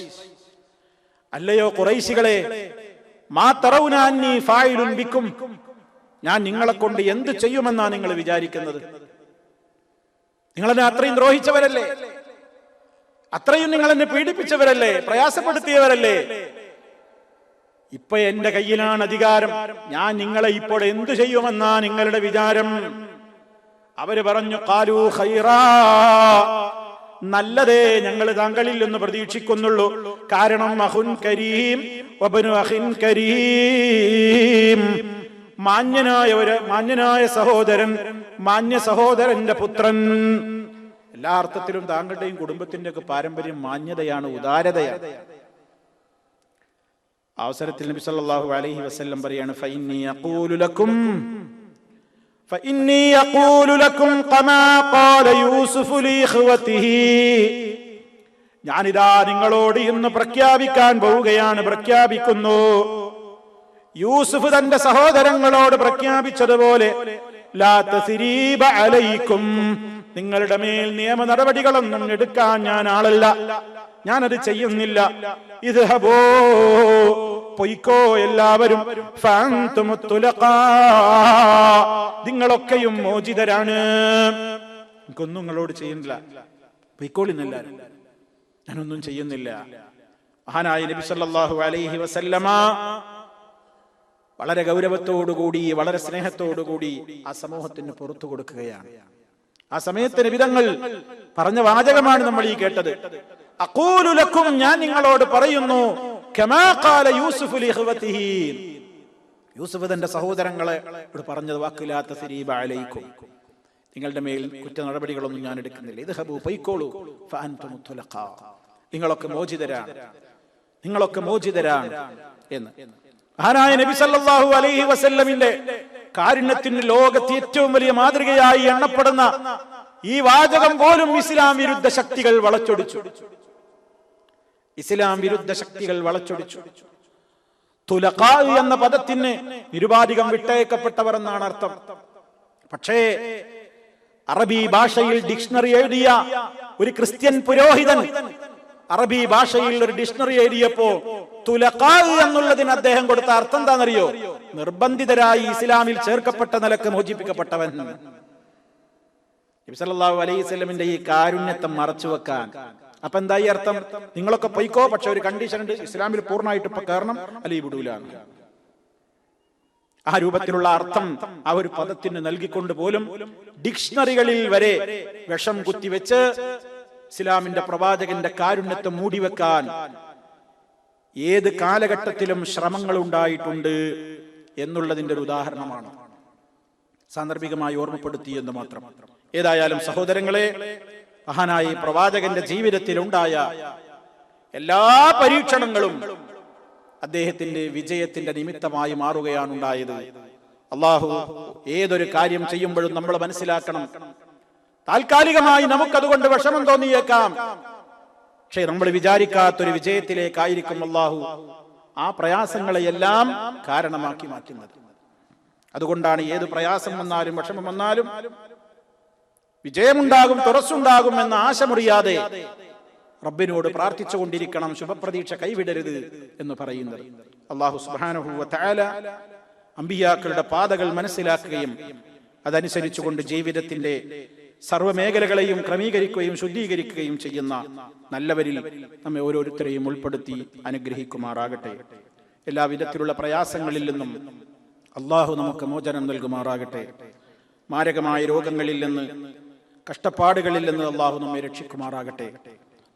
അല്ലയോ ഖുറൈശികളെ, മാ തറൗന അന്നി ഫായിലുൻ ബിക്കും, ഞാൻ നിങ്ങളെ കൊണ്ട് എന്ത് ചെയ്യുമെന്നാ നിങ്ങൾ വിചാരിക്കുന്നത്? നിങ്ങളെന്നെ അത്രയും ദ്രോഹിച്ചവരല്ലേ, അത്രയും നിങ്ങൾ എന്നെ പീഡിപ്പിച്ചവരല്ലേ, പ്രയാസപ്പെടുത്തിയവരല്ലേ. ഇപ്പൊ എന്റെ കയ്യിലാണ് അധികാരം, ഞാൻ നിങ്ങളെ ഇപ്പോൾ എന്തു ചെയ്യുമെന്നാ നിങ്ങളുടെ വിചാരം? അവര് പറഞ്ഞു, ഖാലൂ ഖൈറാ, നല്ലതേ ഞങ്ങൾ താങ്കളിൽ നിന്ന് പ്രതീക്ഷിക്കുന്നുള്ളൂ. കാരണം അഖുൻ കരീം വബ്നു അഖിൻ കരീം, മാന്യനായ സഹോദരൻ, മാന്യ സഹോദരന്റെ പുത്രൻ. എല്ലാ അർത്ഥത്തിലും താങ്കളുടെയും കുടുംബത്തിന്റെ ഒക്കെ പാരമ്പര്യം മാന്യതയാണ്, ഉദാരതയാണ്. അവസരത്തിൽ നബി സല്ലല്ലാഹു അലൈഹി വസല്ലം പറയാണ്, فإني أقول لكم كما قال يوسف لإخوته, ഞാനിതാ നിങ്ങളോട് ഇന്ന് പ്രഖ്യാപിക്കാൻ പോവുകയാണ്, പ്രഖ്യാപിക്കുന്നു. യൂസുഫ് തന്റെ സഹോദരങ്ങളോട് പ്രഖ്യാപിച്ചതുപോലെ, ലാ തസ്രീബ അലൈക്കും, നിങ്ങളുടെ മേൽ നിയമ നടപടികളൊന്നും എടുക്കാൻ ഞാൻ ആളല്ല, ഞാനത് ചെയ്യുന്നില്ല. ഇദ്ഹബൂ, പൊയ്ക്കോ എല്ലാവരും, ഫഅൻതും തുലഖാ, നിങ്ങളൊക്കെയും മോചിതരാണ്, എനിക്കൊന്നും നിങ്ങളോട് ചെയ്യുന്നില്ല, പൊയ്ക്കോളിന്നെല്ലാരും, ഞാനൊന്നും ചെയ്യുന്നില്ല. മഹാനായ നബി സല്ലല്ലാഹു അലൈഹി വസല്ലമ വളരെ ഗൗരവത്തോടുകൂടി, വളരെ സ്നേഹത്തോടുകൂടി ആ സമൂഹത്തിന് പുറത്തു കൊടുക്കുകയാണ്. ആ സമയത്ത് നബിതങ്ങൾ പറഞ്ഞ വാചകമാണ് നമ്മൾ ഈ കേട്ടത്. അഖൂലു ലക്കും, ഞാൻ നിങ്ങളോട് പറയുന്നു, കമാ ഖാല യൂസുഫ് ലിഇഖ്വതിഹി, യൂസുഫ് തന്റെ സഹോദരങ്ങളെ പറഞ്ഞത് വാക്ക്, ലാ തസ്രീബ അലൈക്കും, നിങ്ങളുടെ മേൽ കുറ്റ നടപടികളൊന്നും ഞാൻ എടുക്കുന്നില്ല. ഇദ്ഹബൂ, പൊയ്ക്കോളൂ, ഫഅൻതും തുലഖാ, നിങ്ങളൊക്കെ മോചിതരാണ്, നിങ്ങളൊക്കെ മോചിതരാണ് എന്ന്. മഹാനായ നബി സല്ലല്ലാഹു അലൈഹി വസല്ലമിന്റെ കാരുണ്യത്തിന് ലോകത്ത് ഏറ്റവും വലിയ മാതൃകയായി എണ്ണപ്പെടുന്ന ഈ വാചകം പോലും ഇസ്ലാം വിരുദ്ധ ശക്തികൾ വളച്ചൊടിച്ചു. ഇസ്ലാം വിരുദ്ധ ശക്തികൾ വളച്ചൊടിച്ചു. തുലഖാ എന്ന പദത്തിന് നിരുപാധികം വിട്ടയക്കപ്പെട്ടവർ എന്നാണ് അർത്ഥം. പക്ഷേ അറബി ഭാഷയിൽ ഡിക്ഷണറി എഴുതിയ ഒരു ക്രിസ്ത്യൻ പുരോഹിതൻ അറബി ഭാഷയിൽ ഒരു ഡിക്ഷണറി എഴുതിയപ്പോ തുലഖാ എന്നുള്ളതിന് അദ്ദേഹം കൊടുത്ത അർത്ഥം എന്താണെന്നറിയോ? നിർബന്ധിതരായി ഇസ്ലാമിൽ ചേർക്കപ്പെട്ട നിലക്ക് മോചിപ്പിക്കപ്പെട്ടവൻ. നബി സല്ലല്ലാഹു അലൈഹി വസല്ലമിന്റെ ഈ കാരുണ്യത്തെ മറച്ചുവെക്കാൻ, അപ്പൊ എന്തായി അർത്ഥം? നിങ്ങളൊക്കെ പൊയ്ക്കോ, പക്ഷെ ഒരു കണ്ടീഷൻ ഉണ്ട്, ഇസ്ലാമിൽ പൂർണ്ണമായിട്ട് ഇപ്പൊ കയറണം, അല്ലെങ്കിൽ വിടൂല. ആ രൂപത്തിലുള്ള അർത്ഥം ആ ഒരു പദത്തിന് നൽകിക്കൊണ്ട് പോലും ഡിക്ഷണറികളിൽ വരെ വിഷം കുത്തിവെച്ച് ഇസ്ലാമിന്റെ പ്രവാചകന്റെ കാരുണ്യത്തെ മൂടിവെക്കാൻ ഏത് കാലഘട്ടത്തിലും ശ്രമങ്ങൾ ഉണ്ടായിട്ടുണ്ട് എന്നുള്ളതിന്റെ ഒരു ഉദാഹരണമാണ്. സാന്ദർഭികമായി ഓർമ്മപ്പെടുത്തി എന്ന് മാത്രം. ഏതായാലും സഹോദരങ്ങളെ, മഹാനായ പ്രവാചകന്റെ ജീവിതത്തിൽ ഉണ്ടായ എല്ലാ പരീക്ഷണങ്ങളും അദ്ദേഹത്തിന്റെ വിജയത്തിന്റെ നിമിത്തമായി മാറുകയാണ് ഉണ്ടായത്. അള്ളാഹു ഏതൊരു കാര്യം ചെയ്യുമ്പോഴും നമ്മൾ മനസ്സിലാക്കണം, താൽക്കാലികമായി നമുക്കതുകൊണ്ട് വിഷമം തോന്നിയേക്കാം, പക്ഷെ നമ്മൾ വിചാരിക്കാത്തൊരു വിജയത്തിലേക്കായിരിക്കും അള്ളാഹു ആ പ്രയാസങ്ങളെയെല്ലാം കാരണമാക്കി മാറ്റുന്നത്. അതുകൊണ്ടാണ് ഏത് പ്രയാസം വന്നാലും വിഷമം വന്നാലും വിജയമുണ്ടാകും, തുറസ്സുണ്ടാകും എന്ന ആശ മുറിയാതെ റബ്ബിനോട് പ്രാർത്ഥിച്ചുകൊണ്ടിരിക്കണം, ശുഭപ്രതീക്ഷ കൈവിടരുത് എന്ന് പറയുന്നത്. അല്ലാഹു സുബ്ഹാനഹു വ തആല അമ്പിയാക്കളുടെ പാതകൾ മനസ്സിലാക്കുകയും അതനുസരിച്ചുകൊണ്ട് ജീവിതത്തിന്റെ സർവ്വമേഖലകളെയും ക്രമീകരിക്കുകയും ശുദ്ധീകരിക്കുകയും ചെയ്യുന്ന നല്ലവരിൽ നമ്മെ ഓരോരുത്തരെയും ഉൾപ്പെടുത്തി അനുഗ്രഹിക്കുമാറാകട്ടെ. എല്ലാവിധത്തിലുള്ള പ്രയാസങ്ങളിൽ നിന്നും അള്ളാഹു നമുക്ക് മോചനം നൽകുമാറാകട്ടെ. മാരകമായ രോഗങ്ങളിൽ നിന്ന്, കഷ്ടപ്പാടുകളിൽ നിന്ന് അള്ളാഹു നമ്മെ രക്ഷിക്കുമാറാകട്ടെ.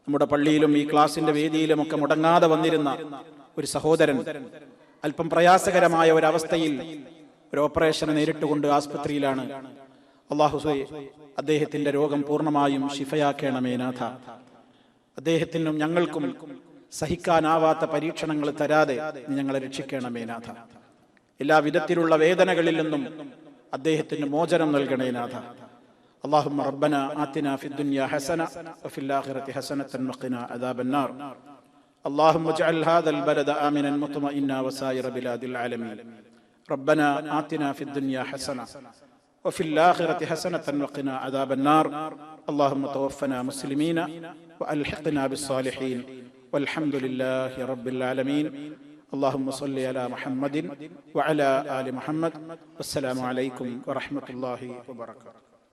നമ്മുടെ പള്ളിയിലും ഈ ക്ലാസിന്റെ വേദിയിലും ഒക്കെ മുടങ്ങാതെ വന്നിരുന്ന ഒരു സഹോദരൻ അല്പം പ്രയാസകരമായ ഒരവസ്ഥയിൽ ഒരു ഓപ്പറേഷൻ നേരിട്ടുകൊണ്ട് ആസ്പത്രിയിലാണ്. അള്ളാഹു അദ്ദേഹത്തിന്റെ രോഗം പൂർണ്ണമായും ശിഫയാക്കണമേ നാഥ. അദ്ദേഹത്തിനും ഞങ്ങൾക്കും സഹിക്കാനാവാത്ത പരീക്ഷണങ്ങൾ തരാതെ ഞങ്ങളെ രക്ഷിക്കണമേ നാഥ. എല്ലാ വിധത്തിലുള്ള വേദനകളിൽ നിന്നും അദ്ദേഹത്തിന് മോചനം നൽകണേ നാഥ. اللهم ربنا آتنا في الدنيا حسنة وفي الآخرة حسنة وقنا عذاب النار. اللهم اجعل هذا البلد آمنا مطمئنا وسائر بلاد العالمين. ربنا آتنا في الدنيا حسنة وفي الآخرة حسنة وقنا عذاب النار. اللهم توفنا مسلمين وألحقنا بالصالحين والحمد لله رب العالمين. اللهم صل على محمد وعلى آل محمد. والسلام عليكم ورحمة الله وبركاته.